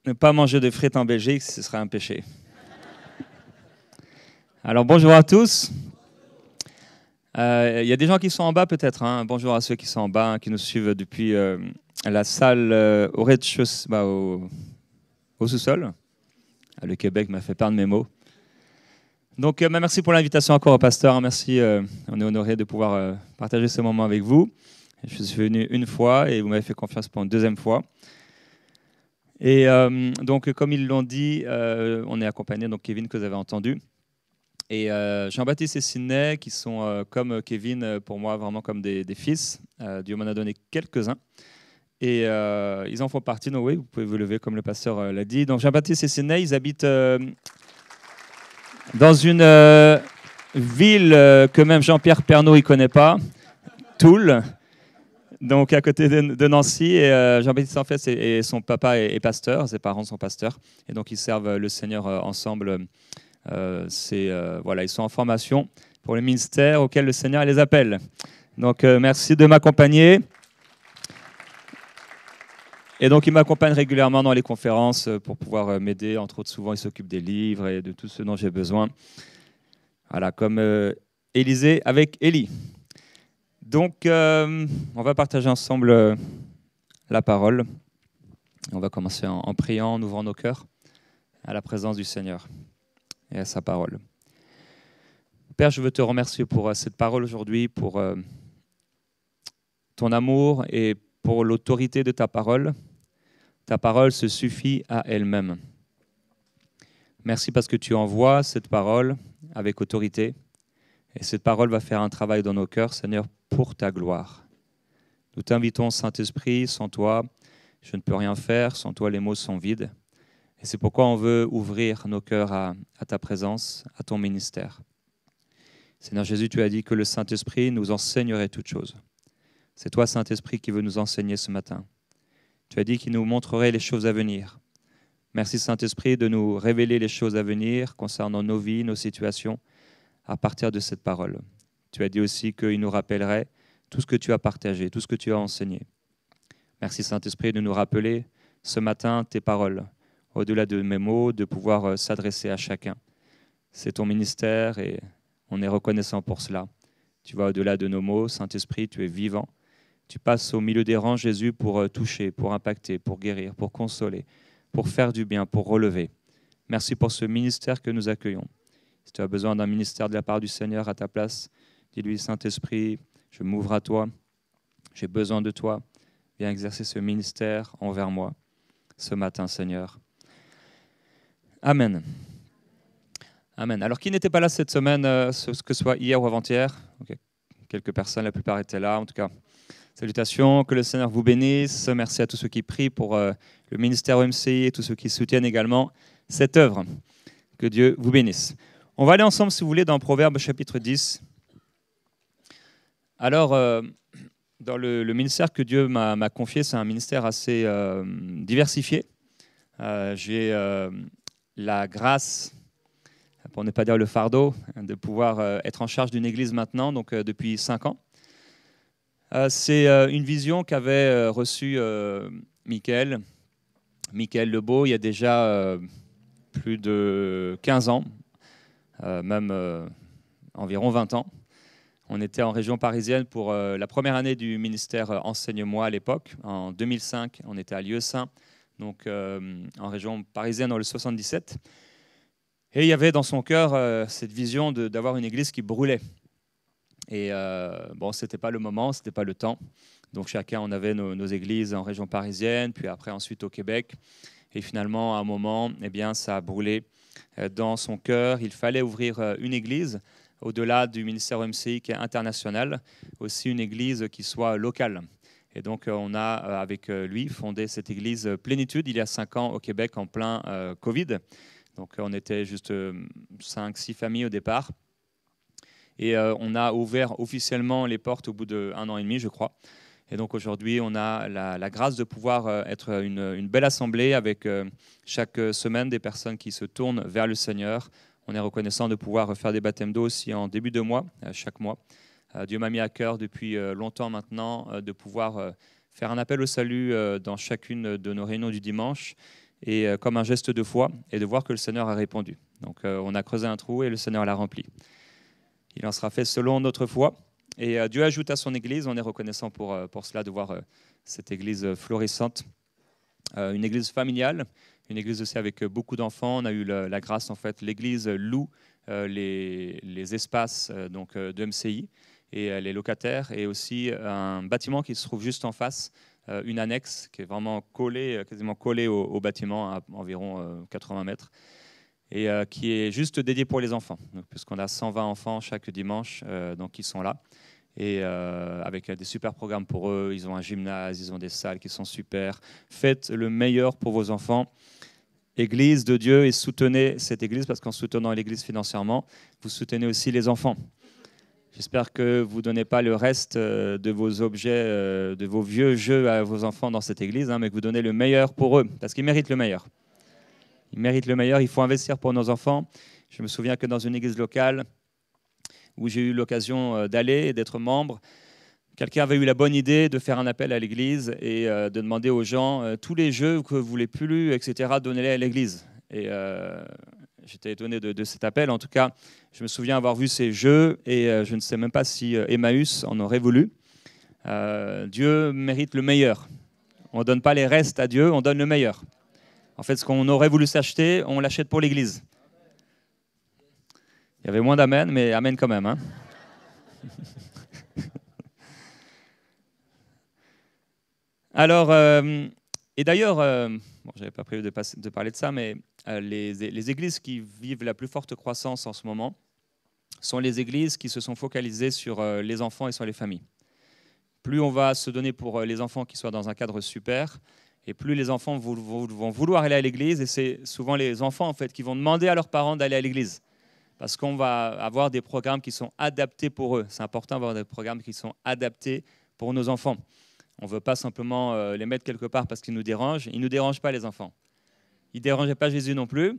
Ne pas manger de frites en Belgique, ce serait un péché. Alors bonjour à tous. Il y a des gens qui sont en bas peut-être. Hein. Bonjour à ceux qui sont en bas, hein, qui nous suivent depuis la salle au rez-de-chaussée, au sous-sol. Le Québec m'a fait perdre mes mots. Donc merci pour l'invitation encore au pasteur. Merci, on est honoré de pouvoir partager ce moment avec vous. Je suis venu une fois et vous m'avez fait confiance pour une deuxième fois. Et donc, comme ils l'ont dit, on est accompagné donc Kevin que vous avez entendu et Jean-Baptiste et Sidney qui sont comme Kevin pour moi vraiment comme des fils. Dieu m'en a donné quelques-uns et ils en font partie. Donc oui, vous pouvez vous lever comme le pasteur l'a dit. Donc Jean-Baptiste et Sidney, ils habitent dans une ville que même Jean-Pierre Pernaut il connaît pas, Toul. Donc à côté de Nancy, et Jean-Baptiste en fait, et son papa est pasteur, ses parents sont pasteurs, et donc ils servent le Seigneur ensemble. Voilà, ils sont en formation pour le ministère auquel le Seigneur les appelle. Donc merci de m'accompagner. Et donc ils m'accompagnent régulièrement dans les conférences pour pouvoir m'aider. Entre autres, souvent ils s'occupent des livres et de tout ce dont j'ai besoin. Voilà, comme Élisée avec Élie. Donc, on va partager ensemble la parole. On va commencer en priant, en ouvrant nos cœurs à la présence du Seigneur et à sa parole. Père, je veux te remercier pour cette parole aujourd'hui, pour ton amour et pour l'autorité de ta parole. Ta parole se suffit à elle-même. Merci parce que tu envoies cette parole avec autorité. Et cette parole va faire un travail dans nos cœurs, Seigneur, pour ta gloire. Nous t'invitons, Saint-Esprit, sans toi, je ne peux rien faire, sans toi, les mots sont vides. Et c'est pourquoi on veut ouvrir nos cœurs à ta présence, à ton ministère. Seigneur Jésus, tu as dit que le Saint-Esprit nous enseignerait toutes choses. C'est toi, Saint-Esprit, qui veux nous enseigner ce matin. Tu as dit qu'il nous montrerait les choses à venir. Merci, Saint-Esprit, de nous révéler les choses à venir concernant nos vies, nos situations, à partir de cette parole. Tu as dit aussi qu'il nous rappellerait tout ce que tu as partagé, tout ce que tu as enseigné. Merci Saint-Esprit de nous rappeler ce matin tes paroles, au-delà de mes mots, de pouvoir s'adresser à chacun. C'est ton ministère et on est reconnaissant pour cela. Tu vas au-delà de nos mots, Saint-Esprit, tu es vivant. Tu passes au milieu des rangs, Jésus, pour toucher, pour impacter, pour guérir, pour consoler, pour faire du bien, pour relever. Merci pour ce ministère que nous accueillons. Si tu as besoin d'un ministère de la part du Seigneur à ta place, dis-lui, Saint-Esprit, je m'ouvre à toi, j'ai besoin de toi, viens exercer ce ministère envers moi ce matin, Seigneur. Amen. Amen. Alors, qui n'était pas là cette semaine, que ce soit hier ou avant-hier? Okay. Quelques personnes, la plupart étaient là, en tout cas. Salutations, que le Seigneur vous bénisse. Merci à tous ceux qui prient pour le ministère OMCI et tous ceux qui soutiennent également cette œuvre. Que Dieu vous bénisse. On va aller ensemble, si vous voulez, dans Proverbes chapitre 10. Alors, dans le ministère que Dieu m'a confié, c'est un ministère assez diversifié. J'ai la grâce, pour ne pas dire le fardeau, de pouvoir être en charge d'une église maintenant, donc depuis 5 ans. C'est une vision qu'avait reçue Michael Lebeau il y a déjà plus de 15 ans. Même environ 20 ans. On était en région parisienne pour la première année du ministère Enseigne-moi à l'époque. En 2005, on était à Lieu-Saint, donc en région parisienne dans le 77. Et il y avait dans son cœur cette vision d'avoir une église qui brûlait. Et bon, ce n'était pas le moment, ce n'était pas le temps. Donc chacun, on avait nos églises en région parisienne, puis après ensuite au Québec. Et finalement, à un moment, eh bien, ça a brûlé dans son cœur. Il fallait ouvrir une église, au-delà du ministère OMCI qui est international, aussi une église qui soit locale. Et donc, on a, avec lui, fondé cette église Plénitude il y a 5 ans au Québec en plein Covid. Donc, on était juste 5-6 familles au départ. Et on a ouvert officiellement les portes au bout d'1 an et demi, je crois. Et donc aujourd'hui, on a la grâce de pouvoir être une belle assemblée avec chaque semaine des personnes qui se tournent vers le Seigneur. On est reconnaissant de pouvoir faire des baptêmes d'eau aussi en début de mois, chaque mois. Dieu m'a mis à cœur depuis longtemps maintenant de pouvoir faire un appel au salut dans chacune de nos réunions du dimanche et comme un geste de foi, et de voir que le Seigneur a répondu. Donc on a creusé un trou et le Seigneur l'a rempli. Il en sera fait selon notre foi. Et Dieu ajoute à son Église, on est reconnaissant pour cela, de voir cette Église florissante. Une Église familiale, une Église aussi avec beaucoup d'enfants. On a eu la grâce, en fait, l'Église loue les espaces de MCI et les locataires, et aussi un bâtiment qui se trouve juste en face, une annexe qui est vraiment collée, quasiment collée au bâtiment à environ 80 mètres, et qui est juste dédiée pour les enfants, puisqu'on a 120 enfants chaque dimanche qui sont là, et avec des super programmes pour eux. Ils ont un gymnase, ils ont des salles qui sont super. Faites le meilleur pour vos enfants. Église de Dieu, et soutenez cette Église, parce qu'en soutenant l'Église financièrement, vous soutenez aussi les enfants. J'espère que vous ne donnez pas le reste de vos objets, de vos vieux jeux à vos enfants dans cette Église, mais que vous donnez le meilleur pour eux, parce qu'ils méritent le meilleur. Ils méritent le meilleur, il faut investir pour nos enfants. Je me souviens que dans une église locale où j'ai eu l'occasion d'aller et d'être membre, quelqu'un avait eu la bonne idée de faire un appel à l'église et de demander aux gens tous les jeux que vous ne voulez plus, etc., donnez-les à l'église. Et j'étais étonné de cet appel. En tout cas, je me souviens avoir vu ces jeux et je ne sais même pas si Emmaüs en aurait voulu. Dieu mérite le meilleur. On ne donne pas les restes à Dieu, on donne le meilleur. En fait, ce qu'on aurait voulu s'acheter, on l'achète pour l'église. Il y avait moins d'amen, mais amen quand même. Hein. Alors, et d'ailleurs, bon, je n'avais pas prévu de parler de ça, mais les églises qui vivent la plus forte croissance en ce moment sont les églises qui se sont focalisées sur les enfants et sur les familles. Plus on va se donner pour les enfants qui soient dans un cadre super, et plus les enfants vont vouloir aller à l'église, et c'est souvent les enfants en fait qui vont demander à leurs parents d'aller à l'église, parce qu'on va avoir des programmes qui sont adaptés pour eux. C'est important d'avoir des programmes qui sont adaptés pour nos enfants. On ne veut pas simplement les mettre quelque part parce qu'ils nous dérangent. Ils ne nous dérangent pas, les enfants. Ils ne dérangeaient pas Jésus non plus.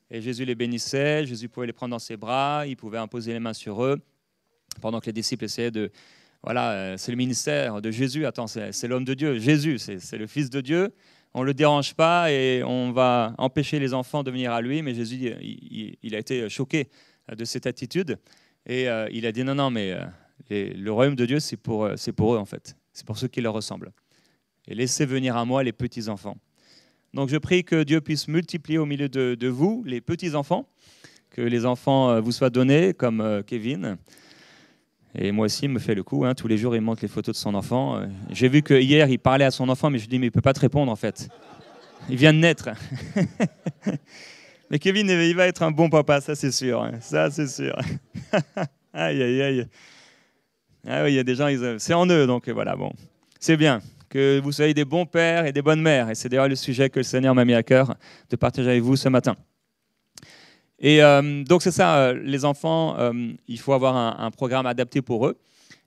Et Jésus les bénissait, Jésus pouvait les prendre dans ses bras, il pouvait imposer les mains sur eux, pendant que les disciples essayaient de... Voilà, c'est le ministère de Jésus. Attends, c'est l'homme de Dieu. Jésus, c'est le Fils de Dieu. On ne le dérange pas et on va empêcher les enfants de venir à lui. Mais Jésus, il a été choqué de cette attitude. Et il a dit non, mais le royaume de Dieu, c'est pour eux en fait. C'est pour ceux qui leur ressemblent. Et laissez venir à moi les petits-enfants. Donc je prie que Dieu puisse multiplier au milieu de vous les petits-enfants, que les enfants vous soient donnés, comme Kevin. Et moi aussi, il me fait le coup. Hein. Tous les jours, il montre les photos de son enfant. J'ai vu que hier, il parlait à son enfant, mais je lui dis, mais il ne peut pas te répondre, en fait. Il vient de naître. Mais Kevin, il va être un bon papa, ça, c'est sûr. Hein. Ça, c'est sûr. Aïe, aïe, aïe. Ah oui, il y a des gens, c'est en eux, donc voilà, bon. C'est bien que vous soyez des bons pères et des bonnes mères. Et c'est d'ailleurs le sujet que le Seigneur m'a mis à cœur de partager avec vous ce matin. Et donc c'est ça, les enfants, il faut avoir un programme adapté pour eux.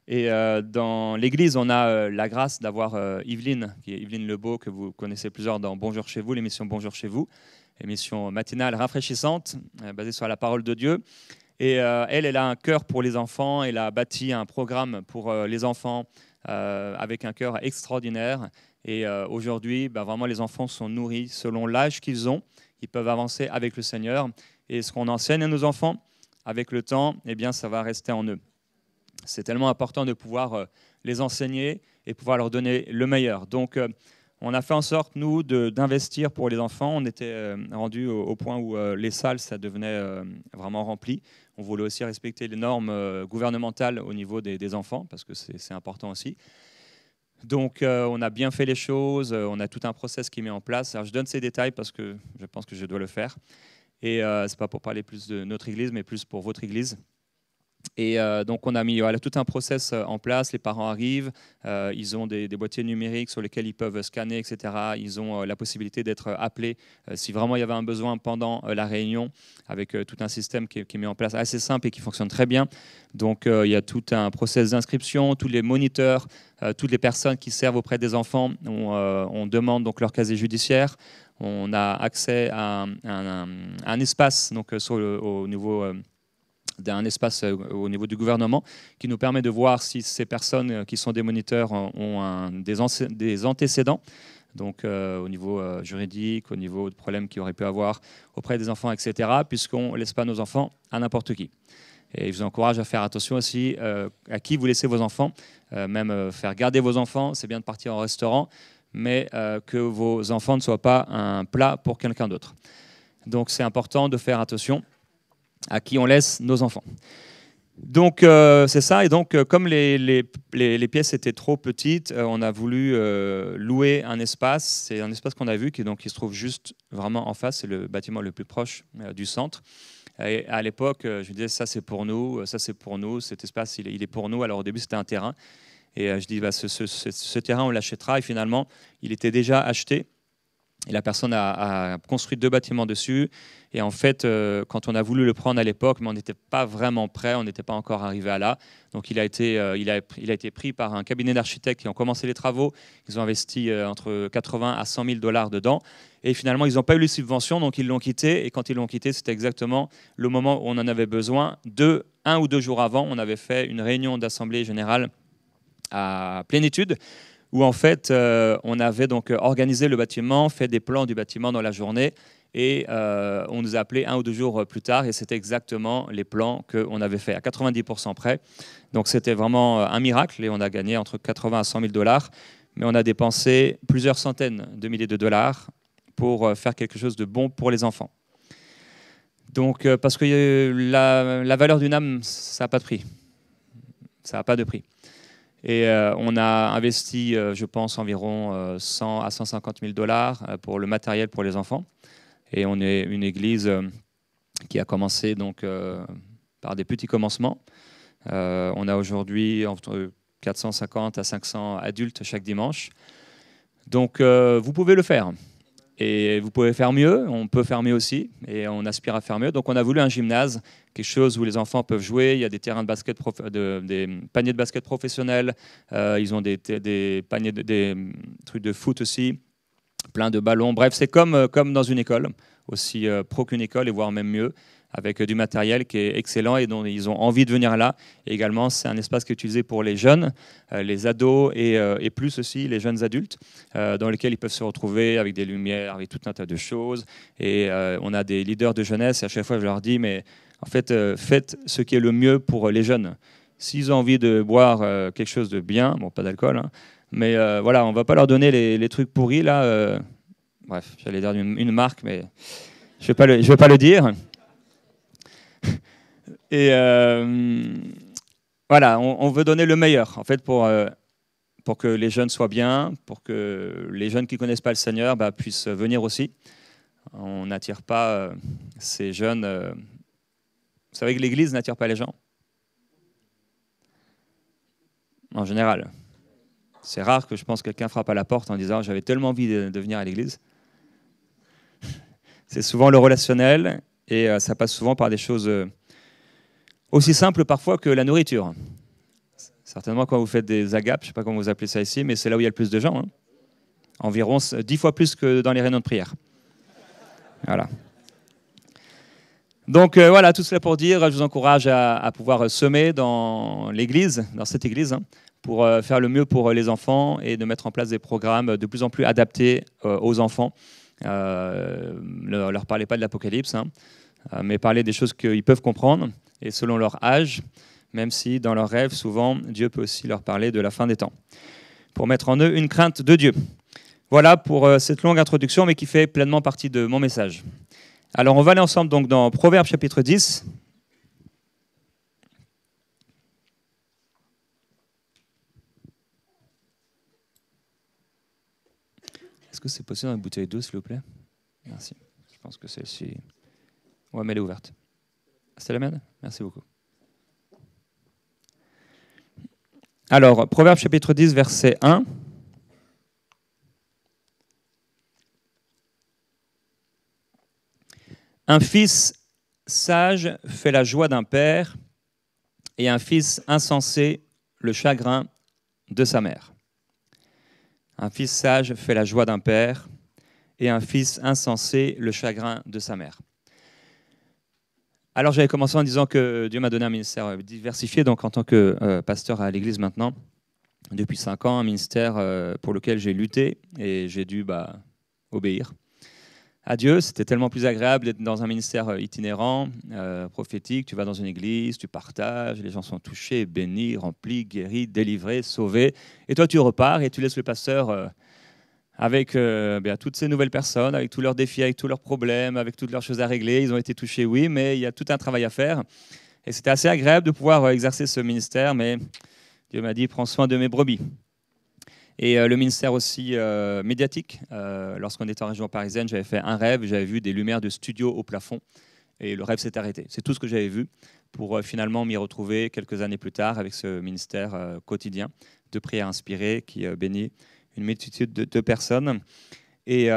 Et dans l'Église, on a la grâce d'avoir Yveline, qui est Yveline Lebeau, que vous connaissez plusieurs dans Bonjour chez vous, l'émission Bonjour chez vous, émission matinale rafraîchissante, basée sur la parole de Dieu. Et elle a un cœur pour les enfants. Elle a bâti un programme pour les enfants avec un cœur extraordinaire. Et aujourd'hui, vraiment, les enfants sont nourris selon l'âge qu'ils ont. Ils peuvent avancer avec le Seigneur. Et ce qu'on enseigne à nos enfants, avec le temps, eh bien, ça va rester en eux. C'est tellement important de pouvoir les enseigner et pouvoir leur donner le meilleur. Donc, on a fait en sorte, nous, d'investir pour les enfants. On était rendu au point où les salles, ça devenait vraiment rempli. On voulait aussi respecter les normes gouvernementales au niveau des enfants, parce que c'est important aussi. Donc, on a bien fait les choses. On a tout un process qui est mis en place. Alors, je donne ces détails parce que je pense que je dois le faire. Et ce n'est pas pour parler plus de notre église, mais plus pour votre église. Et donc, on a mis tout un process en place. Les parents arrivent, ils ont des boîtiers numériques sur lesquels ils peuvent scanner, etc. Ils ont la possibilité d'être appelés si vraiment il y avait un besoin pendant la réunion, avec tout un système qui est mis en place assez simple et qui fonctionne très bien. Donc, il y a tout un process d'inscription, tous les moniteurs, toutes les personnes qui servent auprès des enfants. On demande donc leur casier judiciaire. On a accès à un espace donc, au niveau... d'un espace au niveau du gouvernement qui nous permet de voir si ces personnes qui sont des moniteurs ont des antécédents donc au niveau juridique, au niveau de problèmes qu'il aurait pu avoir auprès des enfants, etc., puisqu'on ne laisse pas nos enfants à n'importe qui. Et je vous encourage à faire attention aussi à qui vous laissez vos enfants, même faire garder vos enfants, c'est bien de partir au restaurant, mais que vos enfants ne soient pas un plat pour quelqu'un d'autre. Donc c'est important de faire attention à qui on laisse nos enfants. Donc c'est ça, et donc comme les pièces étaient trop petites, on a voulu louer un espace. C'est un espace qu'on a vu qui se trouve juste vraiment en face, c'est le bâtiment le plus proche du centre. Et à l'époque, je me disais ça c'est pour nous, ça c'est pour nous, cet espace il est pour nous. Alors au début c'était un terrain, et je dis ce terrain on l'achètera, et finalement il était déjà acheté. Et la personne a construit 2 bâtiments dessus. Et en fait, quand on a voulu le prendre à l'époque, mais on n'était pas vraiment prêt, on n'était pas encore arrivé à là. Donc il a été pris par un cabinet d'architectes qui ont commencé les travaux. Ils ont investi entre 80 à 100 000 $ dedans. Et finalement, ils n'ont pas eu les subventions, donc ils l'ont quitté. Et quand ils l'ont quitté, c'était exactement le moment où on en avait besoin. 1 ou 2 jours avant, on avait fait une réunion d'assemblée générale à Plénitude, où en fait, on avait donc organisé le bâtiment, fait des plans du bâtiment dans la journée, et on nous a appelé 1 ou 2 jours plus tard, et c'était exactement les plans qu'on avait fait à 90% près. Donc c'était vraiment un miracle, et on a gagné entre 80 à 100 000 $, mais on a dépensé plusieurs centaines de milliers de dollars pour faire quelque chose de bon pour les enfants. Donc parce que la valeur d'une âme, ça n'a pas de prix. Ça n'a pas de prix. Et on a investi, je pense, environ 100 à 150 000 $ pour le matériel pour les enfants. Et on est une église qui a commencé donc, par des petits commencements. On a aujourd'hui entre 450 à 500 adultes chaque dimanche. Donc vous pouvez le faire. Et vous pouvez faire mieux, on peut faire mieux aussi, et on aspire à faire mieux. Donc on a voulu un gymnase, quelque chose où les enfants peuvent jouer. Il y a des terrains de basket, des paniers de basket professionnels. Ils ont des paniers, des trucs de foot aussi, plein de ballons. Bref, c'est comme dans une école, aussi pro qu'une école, et voire même mieux, avec du matériel qui est excellent et dont ils ont envie de venir là. Et également, c'est un espace qui est utilisé pour les jeunes, les ados et plus aussi les jeunes adultes, dans lesquels ils peuvent se retrouver avec des lumières, avec tout un tas de choses. Et on a des leaders de jeunesse, et à chaque fois je leur dis, mais en fait, faites ce qui est le mieux pour les jeunes. S'ils ont envie de boire quelque chose de bien, bon, pas d'alcool, hein, mais voilà, on ne va pas leur donner les trucs pourris, là. Bref, j'allais dire une marque, mais je ne vais pas le dire. Et voilà, on veut donner le meilleur, en fait, pour que les jeunes soient bien, pour que les jeunes qui ne connaissent pas le Seigneur puissent venir aussi. On n'attire pas ces jeunes. Vous savez que l'Église n'attire pas les gens, en général. C'est rare que je pense que quelqu'un frappe à la porte en disant « j'avais tellement envie de venir à l'Église ». C'est souvent le relationnel, et ça passe souvent par des choses aussi simples parfois que la nourriture. Certainement quand vous faites des agapes, je ne sais pas comment vous appelez ça ici, mais c'est là où il y a le plus de gens. Hein. Environ 10 fois plus que dans les réunions de prière. Voilà. Donc voilà, tout cela pour dire, je vous encourage à pouvoir semer dans l'église, dans cette église, hein, pour faire le mieux pour les enfants et de mettre en place des programmes de plus en plus adaptés aux enfants. Ne leur parlez pas de l'Apocalypse, hein, mais parlez des choses qu'ils peuvent comprendre et selon leur âge, même si dans leurs rêves, souvent, Dieu peut aussi leur parler de la fin des temps, pour mettre en eux une crainte de Dieu. Voilà pour cette longue introduction, mais qui fait pleinement partie de mon message. Alors, on va aller ensemble donc, dans Proverbes chapitre 10. Est-ce que c'est possible dans une bouteille d'eau, s'il vous plaît? Merci. Je pense que celle-ci... Ouais, mais elle est ouverte. C'est la mienne? Merci beaucoup. Alors, Proverbes chapitre 10, verset 1. Un fils sage fait la joie d'un père, et un fils insensé le chagrin de sa mère. Un fils sage fait la joie d'un père, et un fils insensé le chagrin de sa mère. Alors j'avais commencé en disant que Dieu m'a donné un ministère diversifié, donc en tant que pasteur à l'église maintenant. depuis 5 ans, un ministère pour lequel j'ai lutté et j'ai dû obéir à Dieu. C'était tellement plus agréable d'être dans un ministère itinérant, prophétique. Tu vas dans une église, tu partages, les gens sont touchés, bénis, remplis, guéris, délivrés, sauvés. Et toi, tu repars et tu laisses le pasteur avec toutes ces nouvelles personnes, avec tous leurs défis, avec tous leurs problèmes, avec toutes leurs choses à régler. Ils ont été touchés, oui, mais il y a tout un travail à faire. Et c'était assez agréable de pouvoir exercer ce ministère, mais Dieu m'a dit, prends soin de mes brebis. Et le ministère aussi médiatique. Lorsqu'on était en région parisienne, j'avais fait un rêve, j'avais vu des lumières de studio au plafond, et le rêve s'est arrêté. C'est tout ce que j'avais vu pour finalement m'y retrouver quelques années plus tard avec ce ministère quotidien de prière inspirée qui bénit une multitude de personnes. Et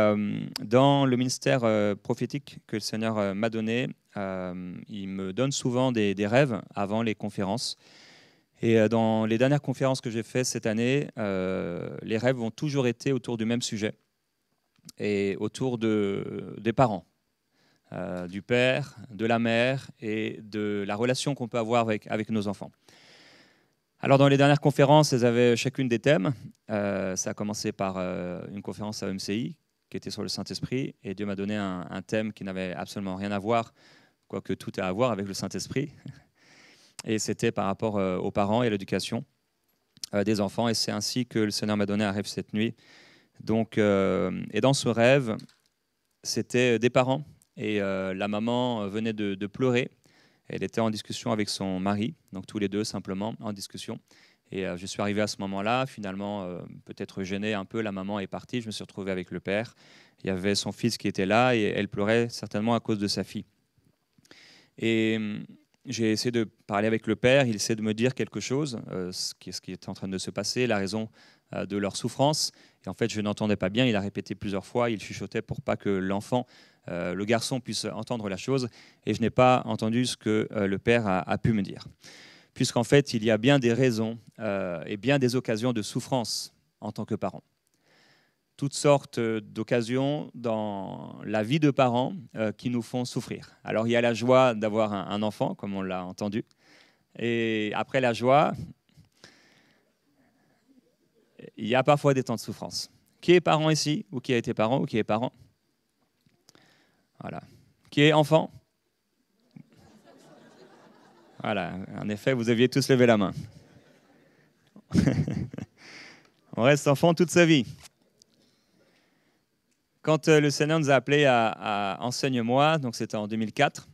dans le ministère prophétique que le Seigneur m'a donné, il me donne souvent des rêves avant les conférences. Et dans les dernières conférences que j'ai faites cette année, les rêves ont toujours été autour du même sujet et autour des parents, du père, de la mère et de la relation qu'on peut avoir avec nos enfants. Alors dans les dernières conférences, elles avaient chacune des thèmes. Ça a commencé par une conférence à MCI qui était sur le Saint-Esprit, et Dieu m'a donné un thème qui n'avait absolument rien à voir, quoique tout a à voir avec le Saint-Esprit. Et c'était par rapport aux parents et à l'éducation des enfants. Et c'est ainsi que le Seigneur m'a donné un rêve cette nuit. Donc, et dans ce rêve, c'était des parents. Et la maman venait de pleurer. Elle était en discussion avec son mari, donc tous les deux simplement en discussion. Et je suis arrivé à ce moment-là, finalement, peut-être gêné un peu, la maman est partie, je me suis retrouvé avec le père. Il y avait son fils qui était là et elle pleurait certainement à cause de sa fille. Et j'ai essayé de parler avec le père, il essaie de me dire quelque chose, ce qui est en train de se passer, la raison de leur souffrance. Et en fait, je n'entendais pas bien, il a répété plusieurs fois, il chuchotait pour pas que l'enfant, le garçon, puisse entendre la chose. Et je n'ai pas entendu ce que le père a pu me dire. Puisqu'en fait, il y a bien des raisons et bien des occasions de souffrance en tant que parent. Toutes sortes d'occasions dans la vie de parents qui nous font souffrir. Alors, il y a la joie d'avoir un enfant, comme on l'a entendu. Et après la joie, il y a parfois des temps de souffrance. Qui est parent ici? Ou qui a été parent? Ou qui est parent? Voilà. Qui est enfant? Voilà. En effet, vous aviez tous levé la main. On reste enfant toute sa vie. Quand le Seigneur nous a appelés à Enseigne-moi, donc c'était en 2004,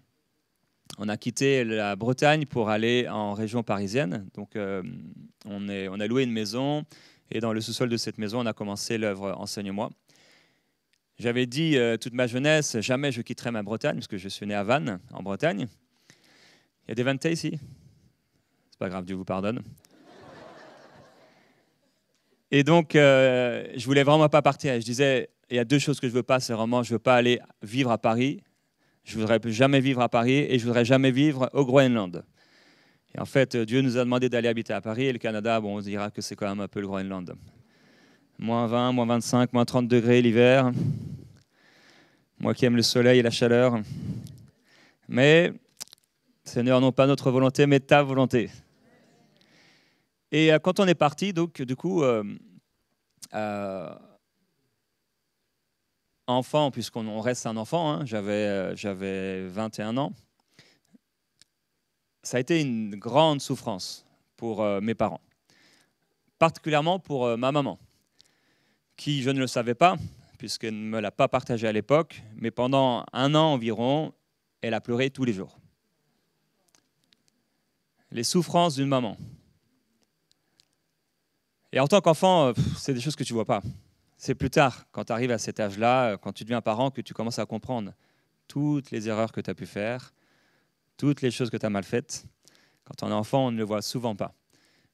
on a quitté la Bretagne pour aller en région parisienne. Donc on a loué une maison et dans le sous-sol de cette maison, on a commencé l'œuvre Enseigne-moi. J'avais dit toute ma jeunesse, jamais je quitterai ma Bretagne, parce que je suis né à Vannes, en Bretagne. Il y a des Vannetais ici? C'est pas grave, Dieu vous pardonne. Et donc, je voulais vraiment pas partir. Je disais, il y a deux choses que je veux pas, c'est vraiment, je veux pas aller vivre à Paris. Je voudrais jamais vivre à Paris et je voudrais jamais vivre au Groenland. Et en fait, Dieu nous a demandé d'aller habiter à Paris et le Canada, bon, on dira que c'est quand même un peu le Groenland. Moins 20, moins 25, moins 30 degrés l'hiver. Moi qui aime le soleil et la chaleur. Mais, Seigneur, non pas notre volonté, mais ta volonté. Et quand on est parti, donc, du coup, enfant, puisqu'on reste un enfant, hein, j'avais 21 ans, ça a été une grande souffrance pour mes parents, particulièrement pour ma maman, qui, je ne le savais pas, puisqu'elle ne me l'a pas partagé à l'époque, mais pendant 1 an environ, elle a pleuré tous les jours. Les souffrances d'une maman. Et en tant qu'enfant, c'est des choses que tu ne vois pas. C'est plus tard, quand tu arrives à cet âge-là, quand tu deviens parent, que tu commences à comprendre toutes les erreurs que tu as pu faire, toutes les choses que tu as mal faites. Quand on est enfant, on ne le voit souvent pas.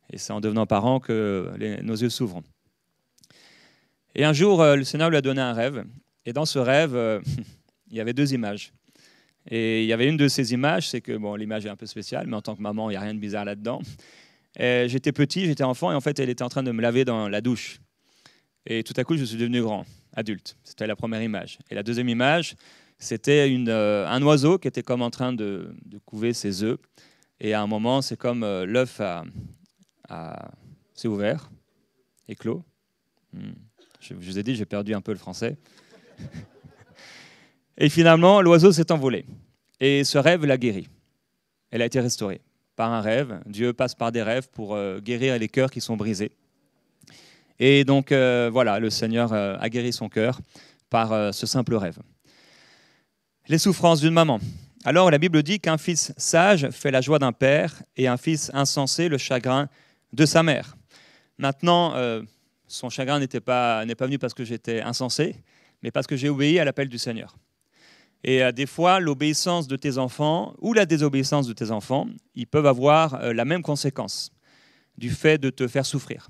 Et c'est en devenant parent que nos yeux s'ouvrent. Et un jour, le Seigneur lui a donné un rêve. Et dans ce rêve, il y avait 2 images. Et il y avait une de ces images, c'est que, bon, l'image est un peu spéciale, mais en tant que maman, il n'y a rien de bizarre là-dedans. J'étais petit, j'étais enfant, et en fait, elle était en train de me laver dans la douche. Et tout à coup, je suis devenu grand, adulte. C'était la première image. Et la deuxième image, c'était un oiseau qui était comme en train de couver ses œufs. Et à un moment, c'est comme l'œuf s'est ouvert. éclos. Je vous ai dit, j'ai perdu un peu le français. Et finalement, l'oiseau s'est envolé. Et ce rêve l'a guéri. Elle a été restaurée par un rêve. Dieu passe par des rêves pour guérir les cœurs qui sont brisés. Et donc, voilà, le Seigneur a guéri son cœur par ce simple rêve. Les souffrances d'une maman. Alors, la Bible dit qu'un fils sage fait la joie d'un père et un fils insensé le chagrin de sa mère. Maintenant, son chagrin n'est pas venu parce que j'étais insensé, mais parce que j'ai obéi à l'appel du Seigneur. Et des fois, l'obéissance de tes enfants ou la désobéissance de tes enfants, ils peuvent avoir la même conséquence du fait de te faire souffrir.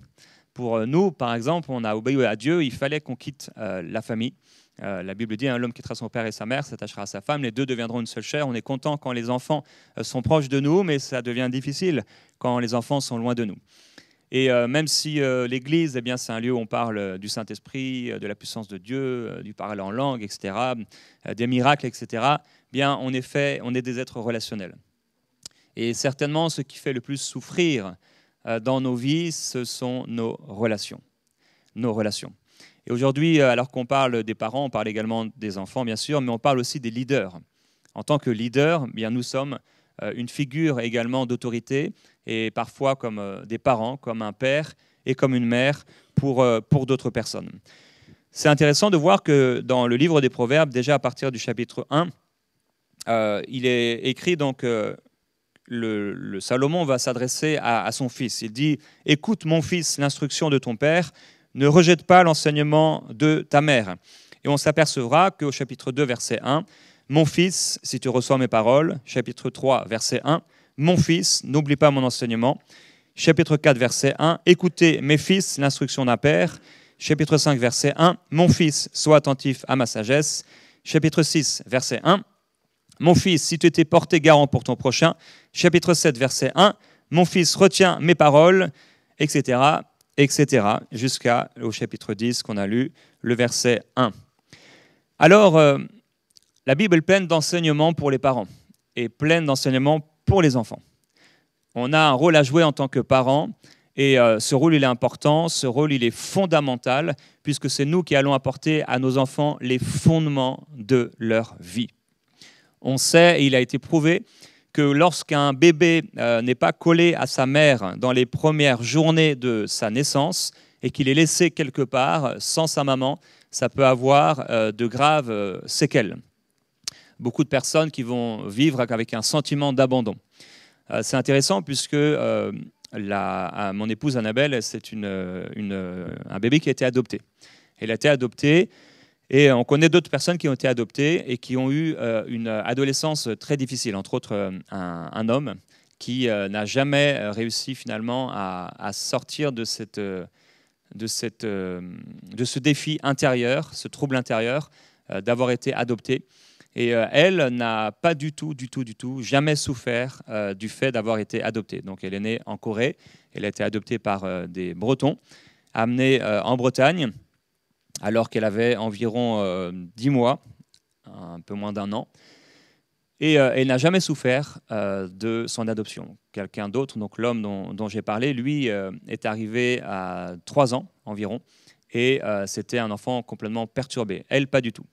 Pour nous, par exemple, on a obéi à Dieu, il fallait qu'on quitte la famille. La Bible dit, l'homme quittera son père et sa mère, s'attachera à sa femme, les deux deviendront une seule chair. On est content quand les enfants sont proches de nous, mais ça devient difficile quand les enfants sont loin de nous. Et même si l'Église, eh bien, c'est un lieu où on parle du Saint-Esprit, de la puissance de Dieu, du parler en langue, etc., des miracles, etc., bien, en effet, on est des êtres relationnels. Et certainement, ce qui fait le plus souffrir dans nos vies, ce sont nos relations. Nos relations. Et aujourd'hui, alors qu'on parle des parents, on parle également des enfants, bien sûr, mais on parle aussi des leaders. En tant que leader, bien, nous sommes une figure également d'autorité, et parfois comme des parents, comme un père et comme une mère pour d'autres personnes. C'est intéressant de voir que dans le livre des Proverbes, déjà à partir du chapitre 1, il est écrit donc le Salomon va s'adresser à son fils. Il dit « Écoute mon fils l'instruction de ton père, ne rejette pas l'enseignement de ta mère. » Et on s'apercevra qu'au chapitre 2, verset 1, « Mon fils, si tu reçois mes paroles », chapitre 3, verset 1, « Mon fils, n'oublie pas mon enseignement », chapitre 4, verset 1, « Écoutez, mes fils, l'instruction d'un père », chapitre 5, verset 1, « Mon fils, sois attentif à ma sagesse », chapitre 6, verset 1, « Mon fils, si tu étais porté garant pour ton prochain », chapitre 7, verset 1, « Mon fils, retiens mes paroles », etc., etc., jusqu'au chapitre 10 qu'on a lu, le verset 1. Alors, la Bible est pleine d'enseignements pour les parents et pleine d'enseignements pour les enfants. On a un rôle à jouer en tant que parents et ce rôle, il est important, ce rôle, il est fondamental puisque c'est nous qui allons apporter à nos enfants les fondements de leur vie. On sait, et il a été prouvé, que lorsqu'un bébé n'est pas collé à sa mère dans les premières journées de sa naissance et qu'il est laissé quelque part sans sa maman, ça peut avoir de graves séquelles. Beaucoup de personnes qui vont vivre avec un sentiment d'abandon. C'est intéressant puisque mon épouse Annabelle, c'est un bébé qui a été adopté. Elle a été adoptée et on connaît d'autres personnes qui ont été adoptées et qui ont eu une adolescence très difficile, entre autres un homme qui n'a jamais réussi finalement à sortir de ce défi intérieur, ce trouble intérieur d'avoir été adopté. Et elle n'a pas du tout, jamais souffert du fait d'avoir été adoptée. Donc elle est née en Corée, elle a été adoptée par des Bretons, amenée en Bretagne, alors qu'elle avait environ 10 mois, un peu moins d'1 an. Et elle n'a jamais souffert de son adoption. Quelqu'un d'autre, donc l'homme dont j'ai parlé, lui est arrivé à 3 ans environ, et c'était un enfant complètement perturbé. Elle, pas du tout.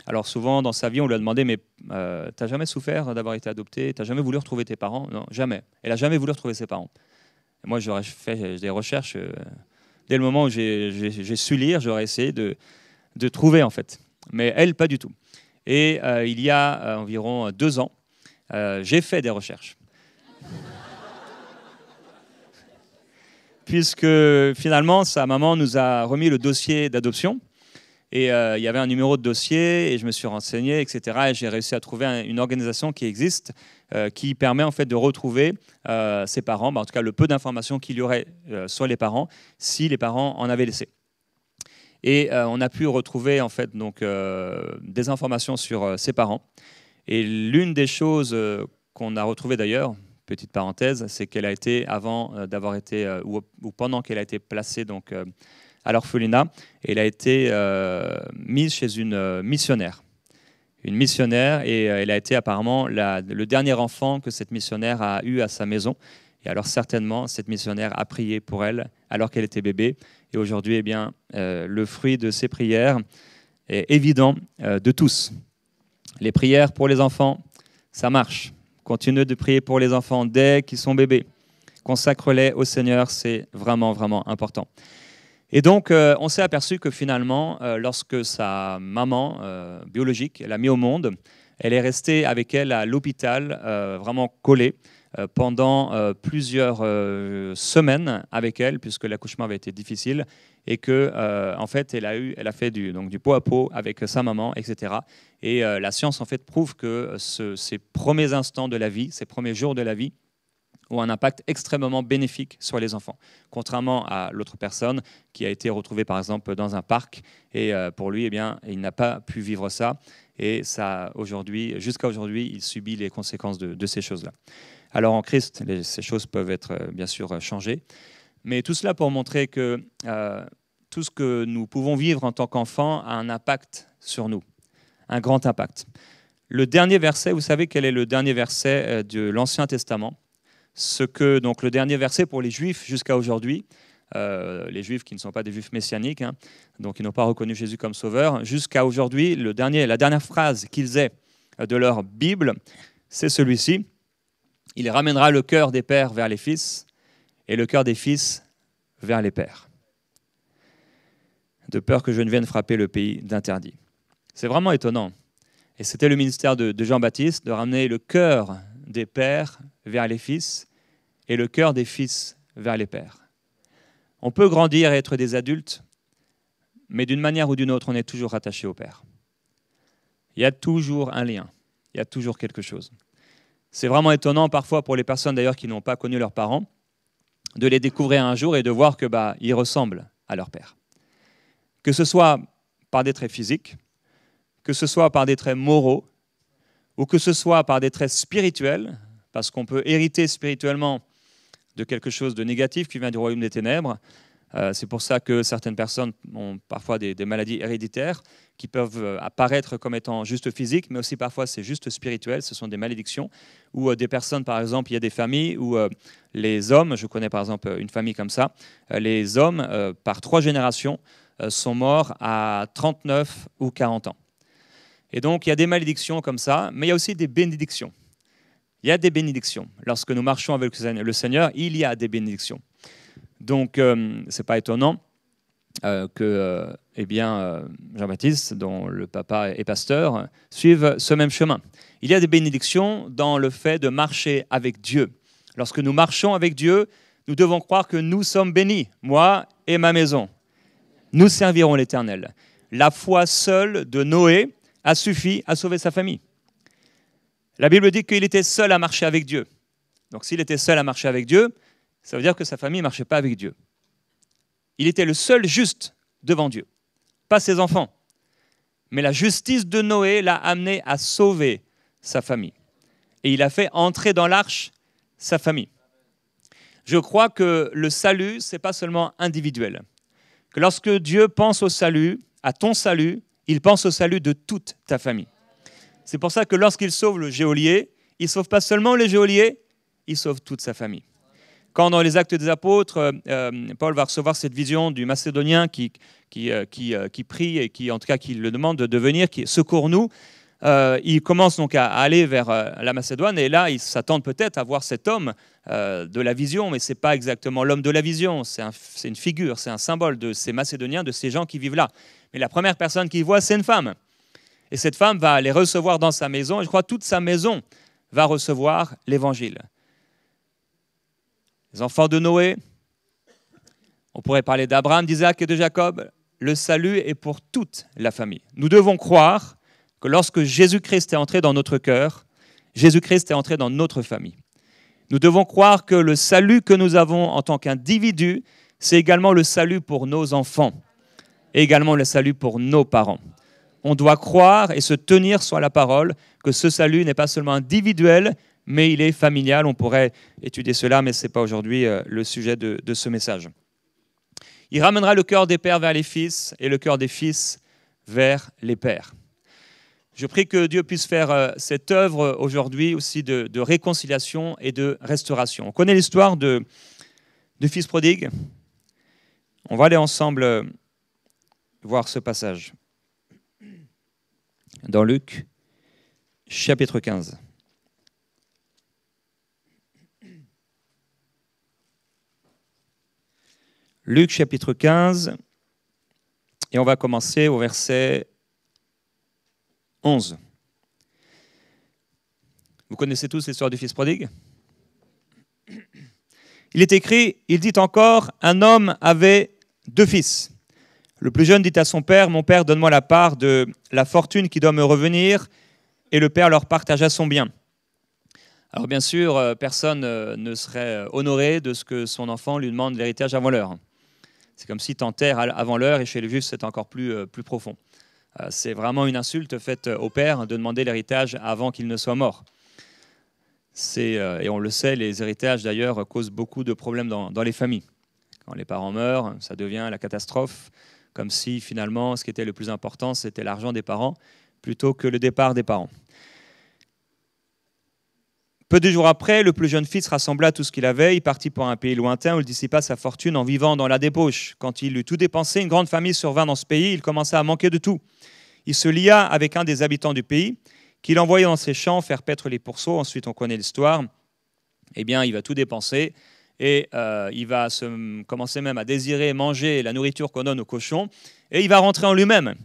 Alors souvent dans sa vie, on lui a demandé « mais t'as jamais souffert d'avoir été adopté? T'as jamais voulu retrouver tes parents ?» Non, jamais. Elle n'a jamais voulu retrouver ses parents. Et moi, j'aurais fait des recherches. Dès le moment où j'ai su lire, j'aurais essayé de trouver en fait. Mais elle, pas du tout. Et il y a environ 2 ans, j'ai fait des recherches. Puisque finalement, sa maman nous a remis le dossier d'adoption. Et il y avait un numéro de dossier et je me suis renseigné, etc. Et j'ai réussi à trouver une organisation qui existe, qui permet en fait de retrouver ses parents, en tout cas le peu d'informations qu'il y aurait sur les parents, si les parents en avaient laissé. Et on a pu retrouver en fait donc des informations sur ses parents. Et l'une des choses qu'on a retrouvées d'ailleurs, petite parenthèse, c'est qu'elle a été avant d'avoir été ou pendant qu'elle a été placée donc à l'orphelinat, elle a été mise chez une missionnaire. Une missionnaire, et elle a été apparemment le dernier enfant que cette missionnaire a eu à sa maison. Et alors certainement, cette missionnaire a prié pour elle alors qu'elle était bébé. Et aujourd'hui, eh bien, le fruit de ces prières est évident de tous. Les prières pour les enfants, ça marche. Continuez de prier pour les enfants dès qu'ils sont bébés. Consacre-les au Seigneur, c'est vraiment, vraiment important. Et donc, on s'est aperçu que finalement, lorsque sa maman biologique l'a mis au monde, elle est restée avec elle à l'hôpital, vraiment collée, pendant plusieurs semaines avec elle, puisque l'accouchement avait été difficile, et que en fait, elle a fait du pot à pot avec sa maman, etc. Et la science en fait prouve que ces premiers instants de la vie, ces premiers jours de la vie, ont un impact extrêmement bénéfique sur les enfants, contrairement à l'autre personne qui a été retrouvée par exemple dans un parc et pour lui, eh bien, il n'a pas pu vivre ça et ça aujourd'hui, jusqu'à aujourd'hui, il subit les conséquences de ces choses-là. Alors en Christ, ces choses peuvent être bien sûr changées, mais tout cela pour montrer que tout ce que nous pouvons vivre en tant qu'enfants a un impact sur nous, un grand impact. Le dernier verset, vous savez quel est le dernier verset de l'Ancien Testament? Donc le dernier verset pour les Juifs jusqu'à aujourd'hui, les Juifs qui ne sont pas des Juifs messianiques, hein, donc ils n'ont pas reconnu Jésus comme sauveur, jusqu'à aujourd'hui, la dernière phrase qu'ils aient de leur Bible, c'est celui-ci: il ramènera le cœur des pères vers les fils et le cœur des fils vers les pères, de peur que je ne vienne frapper le pays d'interdit. C'est vraiment étonnant. Et c'était le ministère de Jean-Baptiste de ramener le cœur des pères vers les fils et le cœur des fils vers les pères. On peut grandir et être des adultes, mais d'une manière ou d'une autre, on est toujours attaché au Père. Il y a toujours un lien, il y a toujours quelque chose. C'est vraiment étonnant parfois pour les personnes d'ailleurs qui n'ont pas connu leurs parents, de les découvrir un jour et de voir que ils ressemblent à leur père. Que ce soit par des traits physiques, que ce soit par des traits moraux, ou que ce soit par des traits spirituels, parce qu'on peut hériter spirituellement de quelque chose de négatif qui vient du royaume des ténèbres. C'est pour ça que certaines personnes ont parfois des maladies héréditaires qui peuvent apparaître comme étant juste physiques, mais aussi parfois c'est juste spirituel, ce sont des malédictions. Ou des personnes, par exemple, il y a des familles où les hommes, je connais par exemple une famille comme ça, les hommes, par 3 générations, sont morts à 39 ou 40 ans. Et donc, il y a des malédictions comme ça, mais il y a aussi des bénédictions. Il y a des bénédictions. Lorsque nous marchons avec le Seigneur, il y a des bénédictions. Donc, ce n'est pas étonnant que Jean-Baptiste, dont le papa est pasteur, suive ce même chemin. Il y a des bénédictions dans le fait de marcher avec Dieu. Lorsque nous marchons avec Dieu, nous devons croire que nous sommes bénis, moi et ma maison. Nous servirons l'Éternel. La foi seule de Noé a suffi à sauver sa famille. La Bible dit qu'il était seul à marcher avec Dieu. Donc s'il était seul à marcher avec Dieu, ça veut dire que sa famille ne marchait pas avec Dieu. Il était le seul juste devant Dieu, pas ses enfants. Mais la justice de Noé l'a amené à sauver sa famille. Et il a fait entrer dans l'arche sa famille. Je crois que le salut, ce n'est pas seulement individuel. Que lorsque Dieu pense au salut, à ton salut, il pense au salut de toute ta famille. C'est pour ça que lorsqu'il sauve le geôlier, il ne sauve pas seulement le geôlier, il sauve toute sa famille. Quand dans les Actes des Apôtres, Paul va recevoir cette vision du Macédonien qui prie et qui, en tout cas, qui le demande de venir, qui secours-nous, il commence donc à aller vers la Macédoine et là, ils s'attendent peut-être à voir cet homme de la vision, mais ce n'est pas exactement l'homme de la vision, c'est une figure, c'est un symbole de ces Macédoniens, de ces gens qui vivent là. Mais la première personne qu'ils voient, c'est une femme. Et cette femme va les recevoir dans sa maison, et je crois que toute sa maison va recevoir l'Évangile. Les enfants de Noé, on pourrait parler d'Abraham, d'Isaac et de Jacob, le salut est pour toute la famille. Nous devons croire que lorsque Jésus-Christ est entré dans notre cœur, Jésus-Christ est entré dans notre famille. Nous devons croire que le salut que nous avons en tant qu'individus, c'est également le salut pour nos enfants et également le salut pour nos parents. On doit croire et se tenir sur la parole que ce salut n'est pas seulement individuel, mais il est familial. On pourrait étudier cela, mais ce n'est pas aujourd'hui le sujet de ce message. Il ramènera le cœur des pères vers les fils et le cœur des fils vers les pères. Je prie que Dieu puisse faire cette œuvre aujourd'hui aussi de réconciliation et de restauration. On connaît l'histoire du fils prodigue. On va aller ensemble voir ce passage dans Luc, chapitre 15. Luc, chapitre 15, et on va commencer au verset 11. Vous connaissez tous l'histoire du fils prodigue? Il est écrit, il dit encore, un homme avait 2 fils. Le plus jeune dit à son père, mon père, donne-moi la part de la fortune qui doit me revenir, et le père leur partagea son bien. Alors bien sûr, personne ne serait honoré de ce que son enfant lui demande l'héritage avant l'heure. C'est comme si t'enterres avant l'heure, et chez les Juifs, c'est encore plus profond. C'est vraiment une insulte faite au père de demander l'héritage avant qu'il ne soit mort. Et on le sait, les héritages d'ailleurs causent beaucoup de problèmes dans les familles. Quand les parents meurent, ça devient la catastrophe, comme si finalement ce qui était le plus important, c'était l'argent des parents plutôt que le départ des parents. Peu de jours après, le plus jeune fils rassembla tout ce qu'il avait, il partit pour un pays lointain où il dissipa sa fortune en vivant dans la débauche. Quand il eut tout dépensé, une grande famille survint dans ce pays, il commença à manquer de tout. Il se lia avec un des habitants du pays, qu'il envoyait dans ses champs faire paître les pourceaux. Ensuite, on connaît l'histoire. Eh bien, il va tout dépenser et il va commencer même à désirer manger la nourriture qu'on donne aux cochons. Et il va rentrer en lui-même.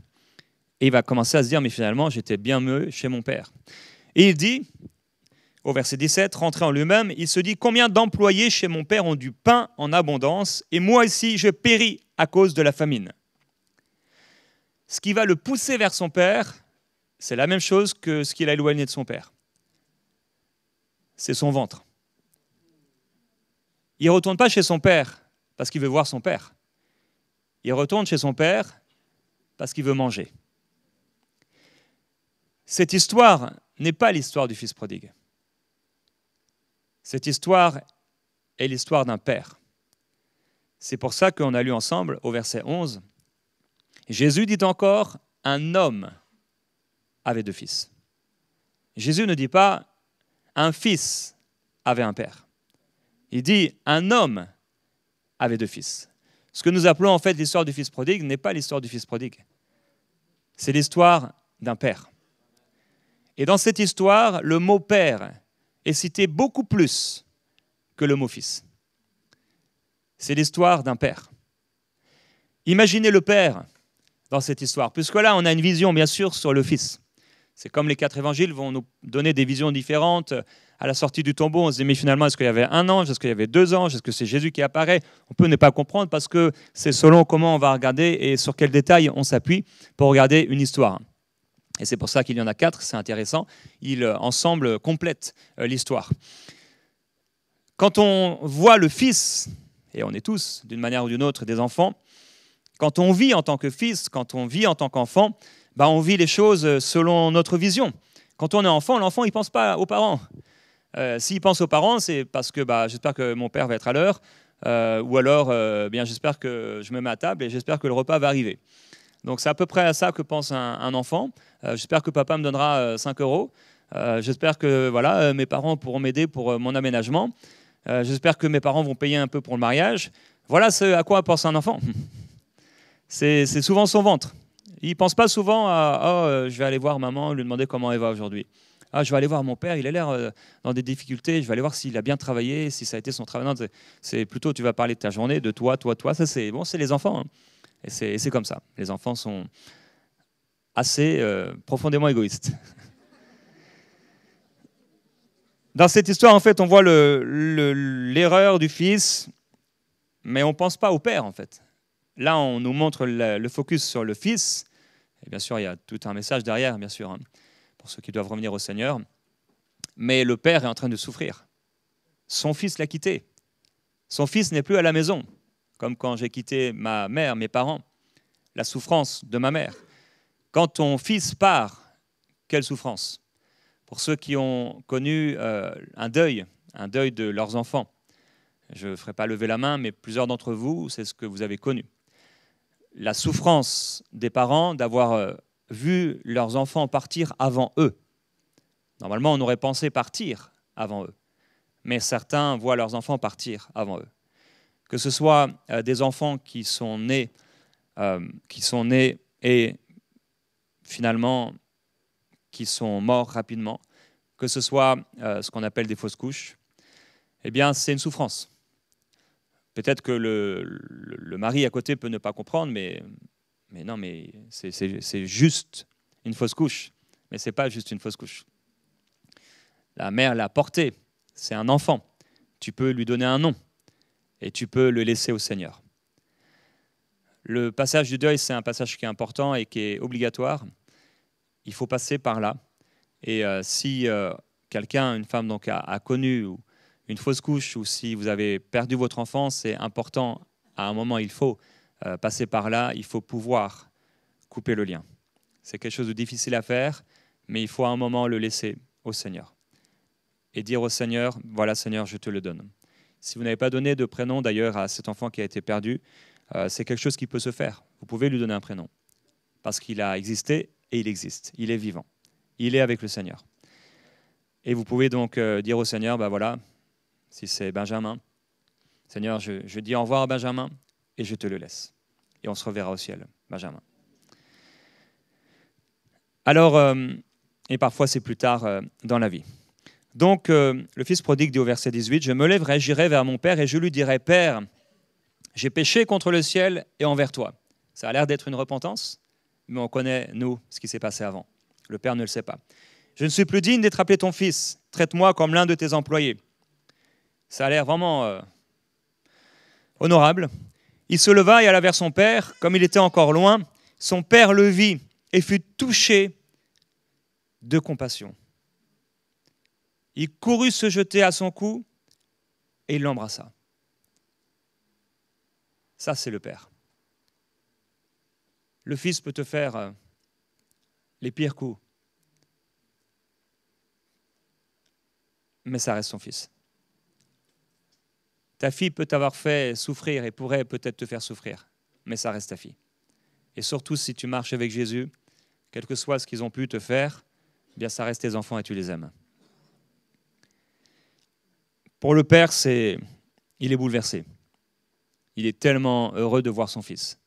Et il va commencer à se dire, mais finalement, j'étais bien mieux chez mon père. Et il dit, au verset 17, rentré en lui-même, il se dit, combien d'employés chez mon père ont du pain en abondance, et moi ici, je péris à cause de la famine. Ce qui va le pousser vers son père, c'est la même chose que ce qu'il a éloigné de son père. C'est son ventre. Il ne retourne pas chez son père parce qu'il veut voir son père. Il retourne chez son père parce qu'il veut manger. Cette histoire n'est pas l'histoire du fils prodigue. Cette histoire est l'histoire d'un père. C'est pour ça qu'on a lu ensemble au verset 11, Jésus dit encore, un homme avait 2 fils. Jésus ne dit pas, un fils avait un père. Il dit, un homme avait 2 fils. Ce que nous appelons en fait l'histoire du fils prodigue n'est pas l'histoire du fils prodigue. C'est l'histoire d'un père. Et dans cette histoire, le mot père est cité beaucoup plus que le mot fils. C'est l'histoire d'un père. Imaginez le père dans cette histoire, puisque là, on a une vision, bien sûr, sur le fils. C'est comme les 4 évangiles vont nous donner des visions différentes. À la sortie du tombeau, on se dit, mais finalement, est-ce qu'il y avait un ange? Est-ce qu'il y avait 2 anges? Est-ce que c'est Jésus qui apparaît? On peut ne pas comprendre parce que c'est selon comment on va regarder et sur quels détails on s'appuie pour regarder une histoire. Et c'est pour ça qu'il y en a 4, c'est intéressant. Ils, ensemble, complètent l'histoire. Quand on voit le fils, et on est tous, d'une manière ou d'une autre, des enfants, quand on vit en tant que fils, quand on vit en tant qu'enfant, on vit les choses selon notre vision. Quand on est enfant, l'enfant, il ne pense pas aux parents. S'il pense aux parents, c'est parce que j'espère que mon père va être à l'heure, ou alors j'espère que je me mets à table et j'espère que le repas va arriver. Donc c'est à peu près à ça que pense un enfant. J'espère que papa me donnera 5 €. J'espère que mes parents pourront m'aider pour mon aménagement. J'espère que mes parents vont payer un peu pour le mariage. Voilà ce à quoi pense un enfant. C'est souvent son ventre. Il ne pense pas souvent à je vais aller voir maman, lui demander comment elle va aujourd'hui. Je vais aller voir mon père, il a l'air dans des difficultés, je vais aller voir s'il a bien travaillé, si ça a été son travail. Non, c'est plutôt tu vas parler de ta journée, de toi. Ça, c'est les enfants. Hein. Et c'est comme ça. Les enfants sont assez profondément égoïstes. Dans cette histoire, en fait, on voit l'erreur du fils, mais on ne pense pas au père, en fait. Là, on nous montre le focus sur le fils. Et bien sûr, il y a tout un message derrière, bien sûr, hein, pour ceux qui doivent revenir au Seigneur. Mais le père est en train de souffrir. Son fils l'a quitté. Son fils n'est plus à la maison, comme quand j'ai quitté ma mère, mes parents. La souffrance de ma mère. Quand ton fils part, quelle souffrance. Pour ceux qui ont connu un deuil de leurs enfants. Je ne ferai pas lever la main, mais plusieurs d'entre vous, c'est ce que vous avez connu. La souffrance des parents d'avoir vu leurs enfants partir avant eux. Normalement, on aurait pensé partir avant eux. Mais certains voient leurs enfants partir avant eux. Que ce soit des enfants qui sont nés et finalement qui sont morts rapidement, que ce soit ce qu'on appelle des fausses couches, eh bien, c'est une souffrance. Peut-être que le mari à côté peut ne pas comprendre, mais non, mais c'est juste une fausse couche. Mais ce n'est pas juste une fausse couche. La mère l'a porté, c'est un enfant. Tu peux lui donner un nom et tu peux le laisser au Seigneur. Le passage du deuil, c'est un passage qui est important et qui est obligatoire. Il faut passer par là. Et si quelqu'un, une femme donc, a connu une fausse couche ou si vous avez perdu votre enfant, c'est important. À un moment, il faut passer par là. Il faut pouvoir couper le lien. C'est quelque chose de difficile à faire, mais il faut à un moment le laisser au Seigneur. Et dire au Seigneur, voilà Seigneur, je te le donne. Si vous n'avez pas donné de prénom d'ailleurs à cet enfant qui a été perdu, c'est quelque chose qui peut se faire. Vous pouvez lui donner un prénom parce qu'il a existé et il existe. Il est vivant. Il est avec le Seigneur. Et vous pouvez donc dire au Seigneur, ben voilà, si c'est Benjamin, Seigneur, je dis au revoir à Benjamin et je te le laisse. Et on se reverra au ciel, Benjamin. Alors, et parfois c'est plus tard dans la vie. Donc, le fils prodigue dit au verset 18, « Je me lèverai, j'irai vers mon père et je lui dirai, Père, j'ai péché contre le ciel et envers toi. » Ça a l'air d'être une repentance, mais on connaît, nous, ce qui s'est passé avant. Le père ne le sait pas. « Je ne suis plus digne d'être appelé ton fils. Traite-moi comme l'un de tes employés. » Ça a l'air vraiment honorable. Il se leva et alla vers son père. Comme il était encore loin, son père le vit et fut touché de compassion. Il courut se jeter à son cou et il l'embrassa. Ça, c'est le père. Le fils peut te faire les pires coups, mais ça reste son fils. Ta fille peut t'avoir fait souffrir et pourrait peut-être te faire souffrir, mais ça reste ta fille. Et surtout, si tu marches avec Jésus, quel que soit ce qu'ils ont pu te faire, eh bien ça reste tes enfants et tu les aimes. Pour le père, il est bouleversé. Il est tellement heureux de voir son fils.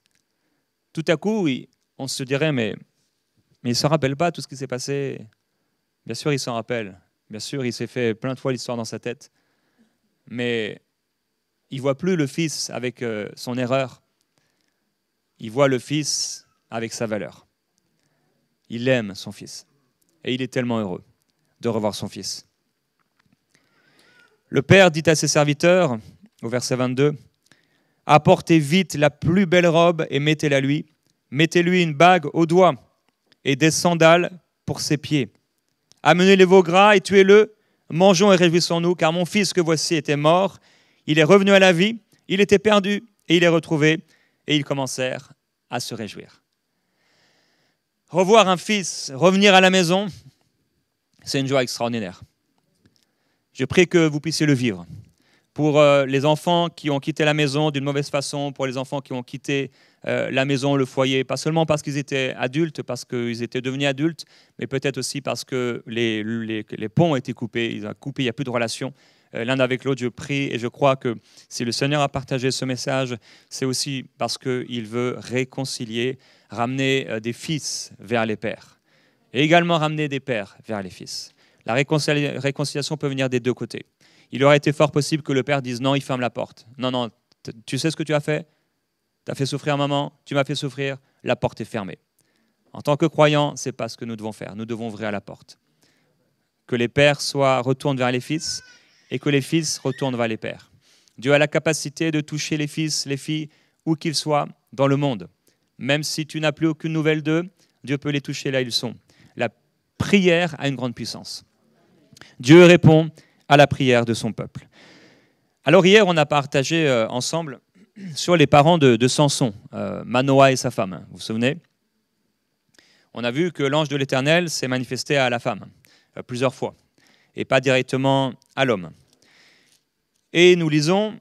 Tout à coup, on se dirait, mais il ne se rappelle pas tout ce qui s'est passé. Bien sûr, il s'en rappelle. Bien sûr, il s'est fait plein de fois l'histoire dans sa tête. Mais il ne voit plus le fils avec son erreur. Il voit le fils avec sa valeur. Il aime son fils. Et il est tellement heureux de revoir son fils. Le père dit à ses serviteurs, au verset 22, « Apportez vite la plus belle robe et mettez-la lui. Mettez-lui une bague au doigt et des sandales pour ses pieds. Amenez les veaux gras et tuez-le. Mangeons et réjouissons-nous, car mon fils que voici était mort. Il est revenu à la vie. Il était perdu et il est retrouvé. » Et ils commencèrent à se réjouir. Revoir un fils revenir à la maison, c'est une joie extraordinaire. Je prie que vous puissiez le vivre. Pour les enfants qui ont quitté la maison d'une mauvaise façon, pour les enfants qui ont quitté la maison, le foyer, pas seulement parce qu'ils étaient adultes, parce qu'ils étaient devenus adultes, mais peut-être aussi parce que les ponts ont été coupés, il n'y a plus de relation l'un avec l'autre. Je prie et je crois que si le Seigneur a partagé ce message, c'est aussi parce qu'il veut réconcilier, ramener des fils vers les pères et également ramener des pères vers les fils. La réconciliation peut venir des deux côtés. Il aurait été fort possible que le père dise non, il ferme la porte. Non, non, tu sais ce que tu as fait? Tu as fait souffrir maman, tu m'as fait souffrir, la porte est fermée. En tant que croyants, ce n'est pas ce que nous devons faire. Nous devons ouvrir la porte. Que les pères retournent vers les fils et que les fils retournent vers les pères. Dieu a la capacité de toucher les fils, les filles, où qu'ils soient dans le monde. Même si tu n'as plus aucune nouvelle d'eux, Dieu peut les toucher là où ils sont. La prière a une grande puissance. Dieu répond à la prière de son peuple. Alors hier, on a partagé ensemble sur les parents de Samson, Manoah et sa femme. Vous vous souvenez? On a vu que l'ange de l'Éternel s'est manifesté à la femme plusieurs fois et pas directement à l'homme. Et nous lisons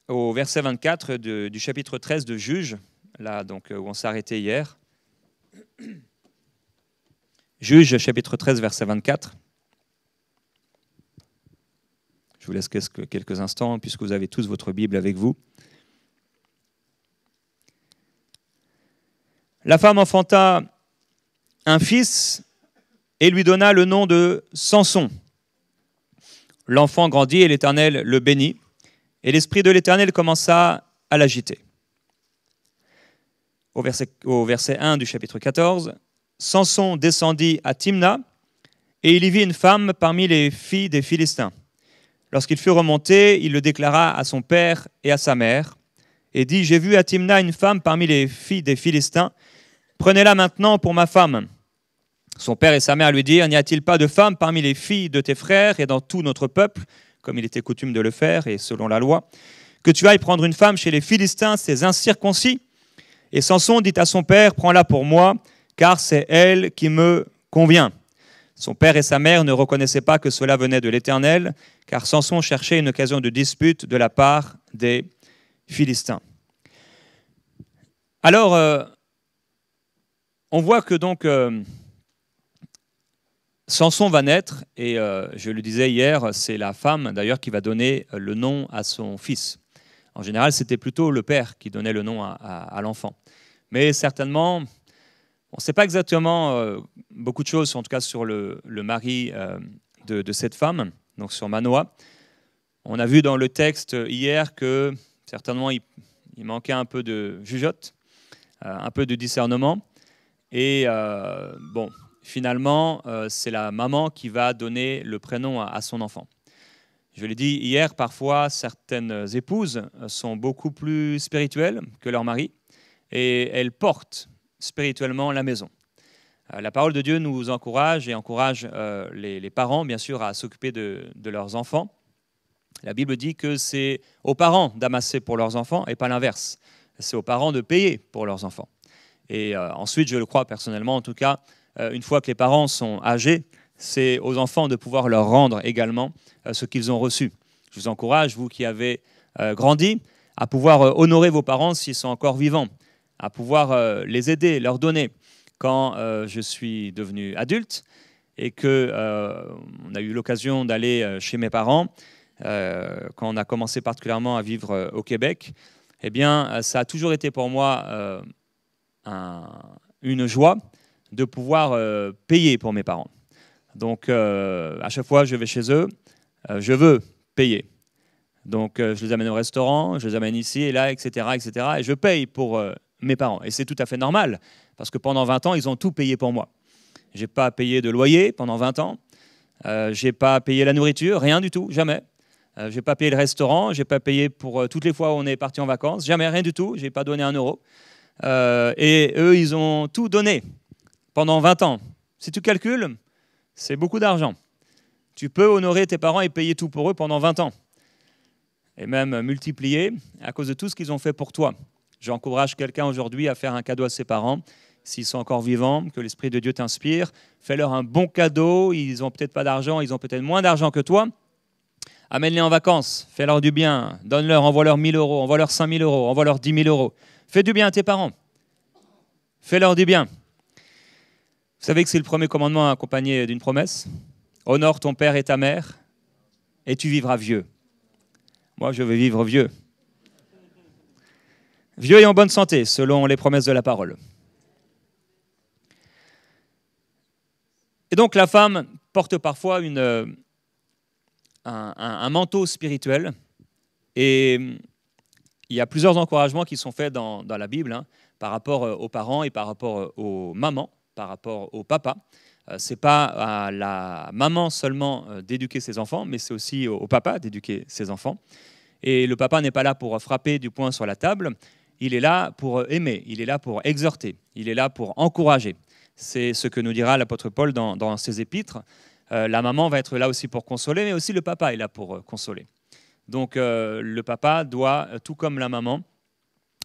au verset 24 du chapitre 13 de Juges, là donc où on s'est arrêté hier. Juges chapitre 13, verset 24. Je vous laisse quelques instants, puisque vous avez tous votre Bible avec vous. La femme enfanta un fils et lui donna le nom de Samson. L'enfant grandit et l'Éternel le bénit, et l'Esprit de l'Éternel commença à l'agiter. Au verset 1 du chapitre 14, Samson descendit à Timna, et il y vit une femme parmi les filles des Philistins. Lorsqu'il fut remonté, il le déclara à son père et à sa mère, et dit « J'ai vu à Timna une femme parmi les filles des Philistins, prenez-la maintenant pour ma femme. » Son père et sa mère lui dirent « N'y a-t-il pas de femme parmi les filles de tes frères et dans tout notre peuple, comme il était coutume de le faire et selon la loi, que tu ailles prendre une femme chez les Philistins, ces incirconcis ?» Et Samson dit à son père « Prends-la pour moi, car c'est elle qui me convient. » Son père et sa mère ne reconnaissaient pas que cela venait de l'Éternel, car Samson cherchait une occasion de dispute de la part des Philistins. Alors, on voit que donc Samson va naître, et je le disais hier, c'est la femme d'ailleurs qui va donner le nom à son fils. En général, c'était plutôt le père qui donnait le nom à l'enfant. Mais certainement, on ne sait pas exactement beaucoup de choses, en tout cas sur le mari de cette femme, donc sur Manoah. On a vu dans le texte hier que certainement il manquait un peu de jugeote, un peu de discernement. Et bon, finalement, c'est la maman qui va donner le prénom à son enfant. Je l'ai dit hier, parfois certaines épouses sont beaucoup plus spirituelles que leur mari et elles portent spirituellement la maison. La parole de Dieu nous encourage et encourage les parents, bien sûr, à s'occuper de leurs enfants. La Bible dit que c'est aux parents d'amasser pour leurs enfants et pas l'inverse. C'est aux parents de payer pour leurs enfants. Et ensuite, je le crois personnellement, en tout cas, une fois que les parents sont âgés, c'est aux enfants de pouvoir leur rendre également ce qu'ils ont reçu. Je vous encourage, vous qui avez grandi, à pouvoir honorer vos parents s'ils sont encore vivants, à pouvoir les aider, leur donner. Quand je suis devenu adulte et qu'on a eu l'occasion d'aller chez mes parents, quand on a commencé particulièrement à vivre au Québec, eh bien, ça a toujours été pour moi une joie de pouvoir payer pour mes parents. Donc, à chaque fois que je vais chez eux, je veux payer. Donc, je les amène au restaurant, je les amène ici et là, etc., etc. Et je paye pour mes parents. Et c'est tout à fait normal, parce que pendant 20 ans, ils ont tout payé pour moi. Je n'ai pas payé de loyer pendant 20 ans. Je n'ai pas payé la nourriture, rien du tout, jamais. Je n'ai pas payé le restaurant, je n'ai pas payé pour toutes les fois où on est parti en vacances, jamais, rien du tout. Je n'ai pas donné 1 euro. Et eux, ils ont tout donné pendant 20 ans. Si tu calcules, c'est beaucoup d'argent. Tu peux honorer tes parents et payer tout pour eux pendant 20 ans. Et même multiplier à cause de tout ce qu'ils ont fait pour toi. J'encourage quelqu'un aujourd'hui à faire un cadeau à ses parents. S'ils sont encore vivants, que l'Esprit de Dieu t'inspire, fais-leur un bon cadeau. Ils n'ont peut-être pas d'argent, ils ont peut-être moins d'argent que toi. Amène-les en vacances, fais-leur du bien, donne-leur, envoie-leur 1 000 euros, envoie-leur 5 000 euros, envoie-leur 10 000 euros. Fais du bien à tes parents. Fais-leur du bien. Vous savez que c'est le premier commandement accompagné d'une promesse. Honore ton père et ta mère, et tu vivras vieux. Moi, je veux vivre vieux. Vieux et en bonne santé, selon les promesses de la parole. Et donc, la femme porte parfois un manteau spirituel. Et il y a plusieurs encouragements qui sont faits dans la Bible par rapport aux parents et par rapport aux mamans, par rapport aux papas. Ce n'est pas à la maman seulement d'éduquer ses enfants, mais c'est aussi au papa d'éduquer ses enfants. Et le papa n'est pas là pour frapper du poing sur la table, il est là pour aimer, il est là pour exhorter, il est là pour encourager. C'est ce que nous dira l'apôtre Paul dans ses épîtres. La maman va être là aussi pour consoler, mais aussi le papa est là pour consoler. Donc le papa doit, tout comme la maman,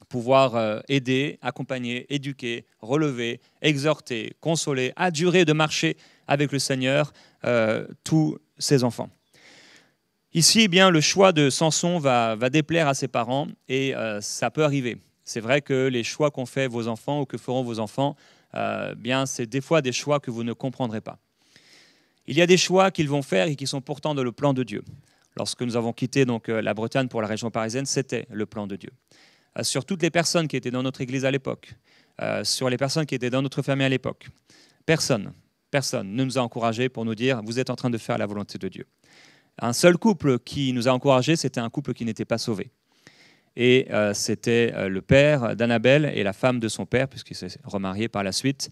pouvoir aider, accompagner, éduquer, relever, exhorter, consoler, adjurer de marcher avec le Seigneur tous ses enfants. Ici, eh bien, le choix de Samson va déplaire à ses parents et ça peut arriver. C'est vrai que les choix qu'ont fait vos enfants ou que feront vos enfants bien c'est des fois des choix que vous ne comprendrez pas. Il y a des choix qu'ils vont faire et qui sont pourtant dans le plan de Dieu. Lorsque nous avons quitté donc, la Bretagne pour la région parisienne, c'était le plan de Dieu. Sur toutes les personnes qui étaient dans notre église à l'époque, sur les personnes qui étaient dans notre famille à l'époque, personne ne nous a encouragés pour nous dire « vous êtes en train de faire la volonté de Dieu ». Un seul couple qui nous a encouragés, c'était un couple qui n'était pas sauvé. Et c'était le père d'Annabelle et la femme de son père, puisqu'il s'est remarié par la suite.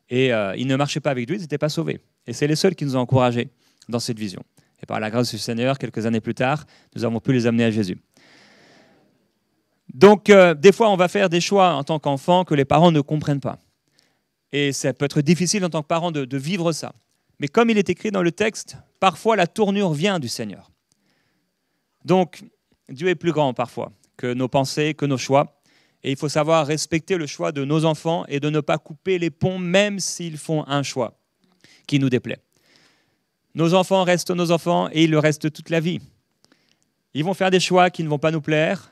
Et ils ne marchaient pas avec lui, ils n'étaient pas sauvés. Et c'est les seuls qui nous ont encouragés dans cette vision. Et par la grâce du Seigneur, quelques années plus tard, nous avons pu les amener à Jésus. Donc, des fois, on va faire des choix en tant qu'enfant que les parents ne comprennent pas. Et ça peut être difficile en tant que parent de vivre ça. Mais comme il est écrit dans le texte, parfois la tournure vient du Seigneur. Donc, Dieu est plus grand parfois que nos pensées, que nos choix. Et il faut savoir respecter le choix de nos enfants et de ne pas couper les ponts, même s'ils font un choix qui nous déplaît. Nos enfants restent nos enfants et ils le restent toute la vie. Ils vont faire des choix qui ne vont pas nous plaire.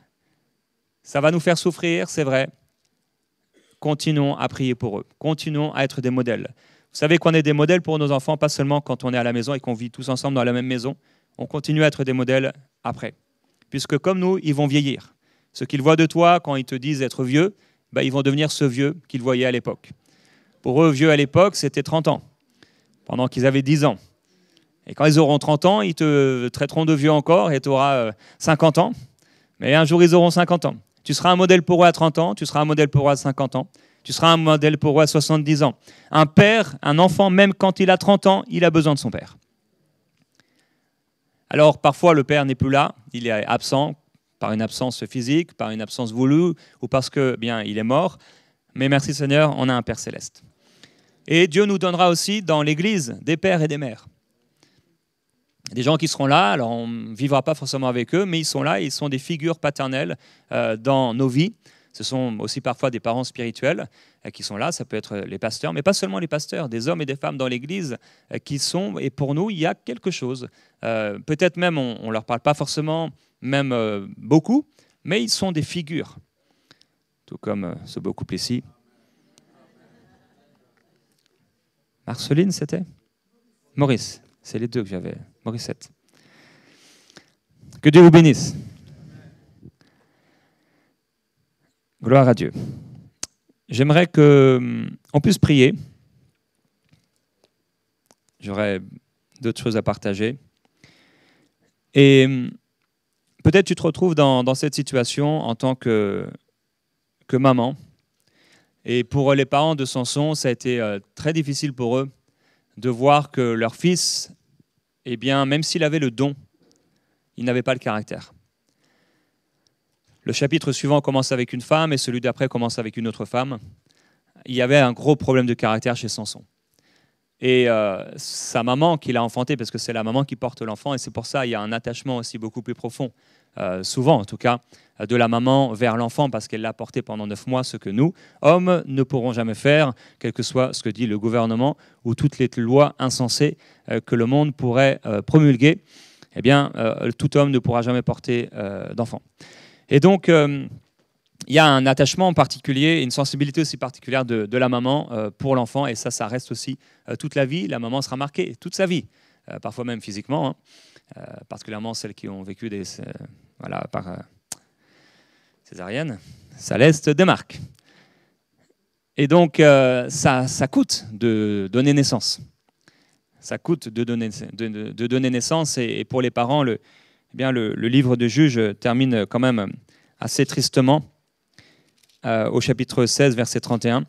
Ça va nous faire souffrir, c'est vrai. Continuons à prier pour eux. Continuons à être des modèles. Vous savez qu'on est des modèles pour nos enfants, pas seulement quand on est à la maison et qu'on vit tous ensemble dans la même maison. On continue à être des modèles après. Puisque comme nous, ils vont vieillir. Ce qu'ils voient de toi quand ils te disent être vieux, ils vont devenir ce vieux qu'ils voyaient à l'époque. Pour eux, vieux à l'époque, c'était 30 ans, pendant qu'ils avaient 10 ans. Et quand ils auront 30 ans, ils te traiteront de vieux encore et tu auras 50 ans. Mais un jour, ils auront 50 ans. Tu seras un modèle pour eux à 30 ans, tu seras un modèle pour eux à 50 ans, tu seras un modèle pour eux à 70 ans. Un père, un enfant, même quand il a 30 ans, il a besoin de son père. Alors, parfois, le père n'est plus là, il est absent, par une absence physique, par une absence voulue, ou parce que, bien, il est mort. Mais merci Seigneur, on a un Père céleste. Et Dieu nous donnera aussi dans l'Église des pères et des mères. Des gens qui seront là, alors on ne vivra pas forcément avec eux, mais ils sont là, ils sont des figures paternelles dans nos vies. Ce sont aussi parfois des parents spirituels qui sont là, ça peut être les pasteurs, mais pas seulement les pasteurs, des hommes et des femmes dans l'Église qui sont, et pour nous, il y a quelque chose. Peut-être même, on ne leur parle pas forcément, même beaucoup, mais ils sont des figures, tout comme ce beau couple ici. Marceline, c'était Maurice, c'est les deux que j'avais. Morissette. Que Dieu vous bénisse. Gloire à Dieu. J'aimerais qu'on puisse prier. J'aurais d'autres choses à partager. Et peut-être tu te retrouves dans cette situation en tant que maman. Et pour les parents de Samson, ça a été très difficile pour eux de voir que leur fils, eh bien, même s'il avait le don, il n'avait pas le caractère. Le chapitre suivant commence avec une femme et celui d'après commence avec une autre femme. Il y avait un gros problème de caractère chez Samson. Et sa maman qui l'a enfanté, parce que c'est la maman qui porte l'enfant, et c'est pour ça qu'il y a un attachement aussi beaucoup plus profond, souvent en tout cas, de la maman vers l'enfant, parce qu'elle l'a porté pendant 9 mois, ce que nous, hommes, ne pourrons jamais faire, quel que soit ce que dit le gouvernement ou toutes les lois insensées que le monde pourrait promulguer. Eh bien, tout homme ne pourra jamais porter d'enfant. Et donc, il y a un attachement particulier, une sensibilité aussi particulière de la maman pour l'enfant, et ça reste aussi toute la vie. La maman sera marquée toute sa vie, parfois même physiquement, particulièrement celles qui ont vécu par césarienne, ça laisse des marques. Et donc, ça coûte de donner naissance. Ça coûte de donner naissance, et pour les parents, le livre de Juges termine quand même assez tristement. Au chapitre 16, verset 31.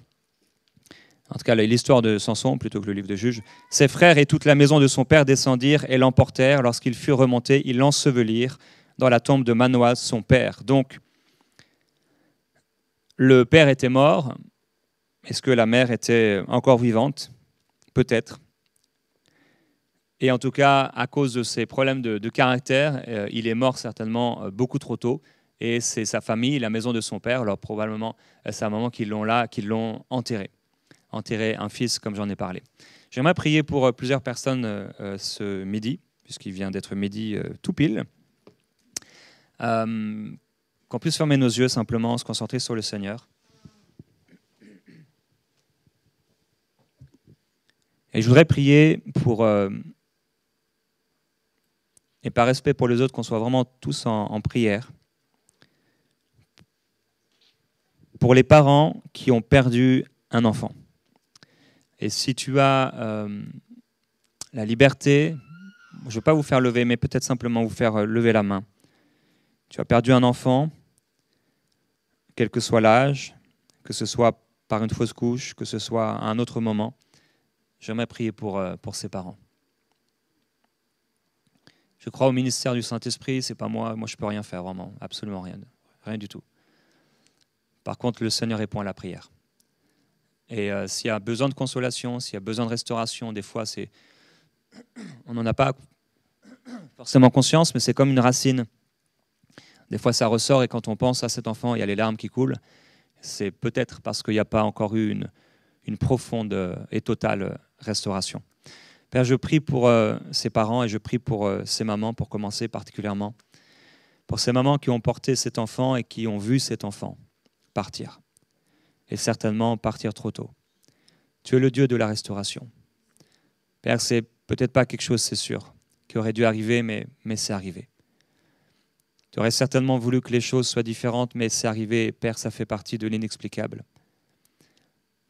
En tout cas, l'histoire de Samson, plutôt que le livre de Juges. Ses frères et toute la maison de son père descendirent et l'emportèrent. Lorsqu'il fut remonté, ils l'ensevelirent dans la tombe de Manoas, son père. Donc, le père était mort. Est-ce que la mère était encore vivante? Peut-être. Et en tout cas, à cause de ses problèmes de caractère, il est mort certainement beaucoup trop tôt. Et c'est sa famille, la maison de son père, alors probablement sa maman qui l'ont enterré un fils, comme j'en ai parlé. J'aimerais prier pour plusieurs personnes ce midi, puisqu'il vient d'être midi tout pile. Qu'on puisse fermer nos yeux simplement, se concentrer sur le Seigneur. Et je voudrais prier pour, et par respect pour les autres, qu'on soit vraiment tous en prière, pour les parents qui ont perdu un enfant. Et si tu as la liberté, je ne vais pas vous faire lever, mais peut-être simplement vous faire lever la main. Tu as perdu un enfant, quel que soit l'âge, que ce soit par une fausse couche, que ce soit à un autre moment, j'aimerais prier pour ses parents. Je crois au ministère du Saint-Esprit, c'est pas moi je ne peux rien faire vraiment, absolument rien du tout. Par contre, le Seigneur répond à la prière. Et s'il y a besoin de consolation, s'il y a besoin de restauration, des fois on n'en a pas forcément conscience, mais c'est comme une racine. Des fois ça ressort et quand on pense à cet enfant, il y a les larmes qui coulent. C'est peut-être parce qu'il n'y a pas encore eu une profonde et totale restauration. Père, je prie pour ces parents et je prie pour ces mamans, pour commencer particulièrement. Pour ces mamans qui ont porté cet enfant et qui ont vu cet enfant partir. Et certainement partir trop tôt. Tu es le Dieu de la restauration. Père, c'est peut-être pas quelque chose, c'est sûr, qui aurait dû arriver, mais c'est arrivé. Tu aurais certainement voulu que les choses soient différentes, mais c'est arrivé. Et Père, ça fait partie de l'inexplicable.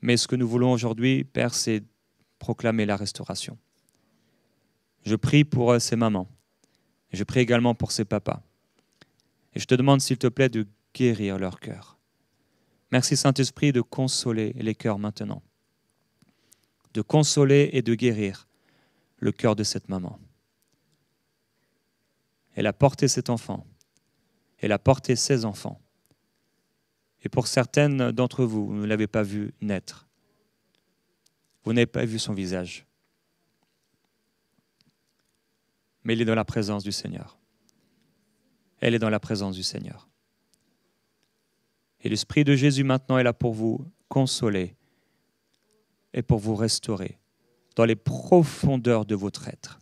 Mais ce que nous voulons aujourd'hui, Père, c'est proclamer la restauration. Je prie pour ces mamans. Et je prie également pour ces papas. Et je te demande, s'il te plaît, de guérir leur cœur. Merci, Saint-Esprit, de consoler les cœurs maintenant. De consoler et de guérir le cœur de cette maman. Elle a porté cet enfant. Elle a porté ses enfants. Et pour certaines d'entre vous, vous ne l'avez pas vu naître. Vous n'avez pas vu son visage. Mais il est dans la présence du Seigneur. Elle est dans la présence du Seigneur. Et l'Esprit de Jésus maintenant est là pour vous consoler et pour vous restaurer dans les profondeurs de votre être,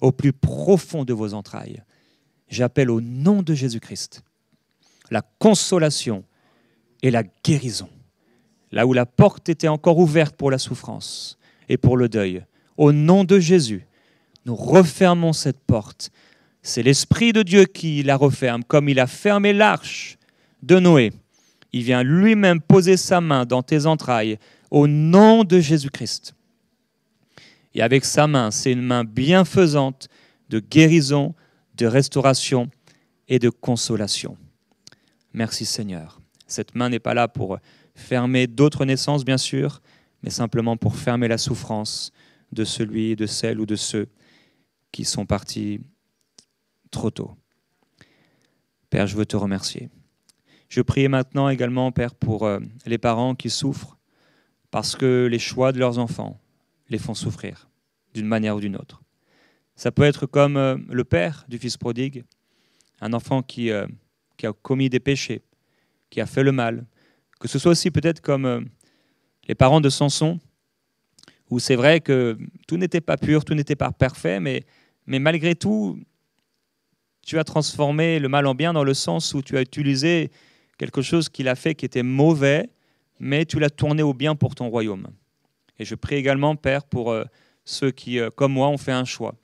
au plus profond de vos entrailles. J'appelle au nom de Jésus-Christ la consolation et la guérison. Là où la porte était encore ouverte pour la souffrance et pour le deuil, au nom de Jésus, nous refermons cette porte. C'est l'Esprit de Dieu qui la referme, comme il a fermé l'arche de Noé. Il vient lui-même poser sa main dans tes entrailles au nom de Jésus-Christ. Et avec sa main, c'est une main bienfaisante de guérison, de restauration et de consolation. Merci Seigneur. Cette main n'est pas là pour fermer d'autres naissances, bien sûr, mais simplement pour fermer la souffrance de celui, de celle ou de ceux qui sont partis trop tôt. Père, je veux te remercier. Je prie maintenant également, Père, pour les parents qui souffrent parce que les choix de leurs enfants les font souffrir d'une manière ou d'une autre. Ça peut être comme le père du fils prodigue, un enfant qui a commis des péchés, qui a fait le mal. Que ce soit aussi peut-être comme les parents de Samson, où c'est vrai que tout n'était pas pur, tout n'était pas parfait, mais malgré tout, tu as transformé le mal en bien dans le sens où tu as utilisé quelque chose qu'il a fait qui était mauvais, mais tu l'as tourné au bien pour ton royaume. Et je prie également, Père, pour ceux qui, comme moi, ont fait un choix.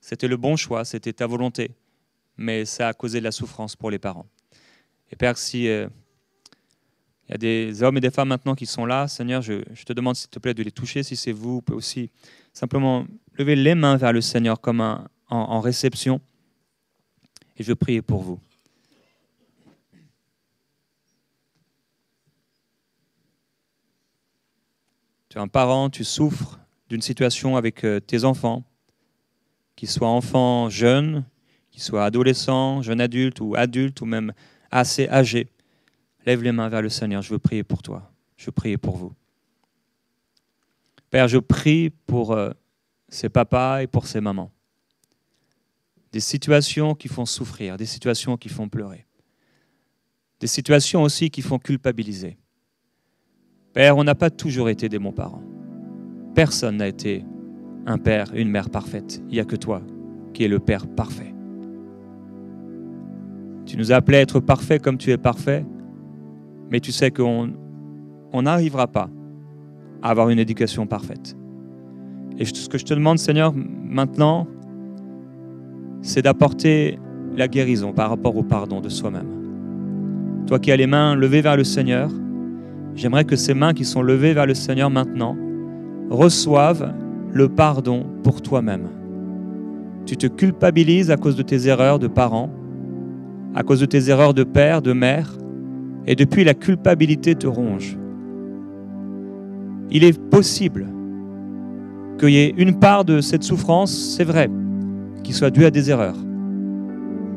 C'était le bon choix, c'était ta volonté, mais ça a causé de la souffrance pour les parents. Et Père, si il y a des hommes et des femmes maintenant qui sont là, Seigneur, je te demande s'il te plaît de les toucher. Si c'est vous, vous pouvez aussi simplement lever les mains vers le Seigneur comme en réception. Et je prie pour vous. Tu es un parent, tu souffres d'une situation avec tes enfants, qu'ils soient enfants jeunes, qu'ils soient adolescents, jeunes adultes ou même assez âgés. Lève les mains vers le Seigneur, je veux prier pour toi, je veux prier pour vous. Père, je prie pour ces papas et pour ces mamans. Des situations qui font souffrir, des situations qui font pleurer. Des situations aussi qui font culpabiliser. Père, on n'a pas toujours été des bons parents. Personne n'a été un père, une mère parfaite. Il n'y a que toi qui es le Père parfait. Tu nous as appelés à être parfaits comme tu es parfait, mais tu sais qu'on n'arrivera pas à avoir une éducation parfaite. Et ce que je te demande, Seigneur, maintenant, c'est d'apporter la guérison par rapport au pardon de soi-même. Toi qui as les mains levées vers le Seigneur, j'aimerais que ces mains qui sont levées vers le Seigneur maintenant reçoivent le pardon pour toi-même. Tu te culpabilises à cause de tes erreurs de parents, à cause de tes erreurs de père, de mère, et depuis la culpabilité te ronge. Il est possible qu'il y ait une part de cette souffrance, c'est vrai, qui soit due à des erreurs.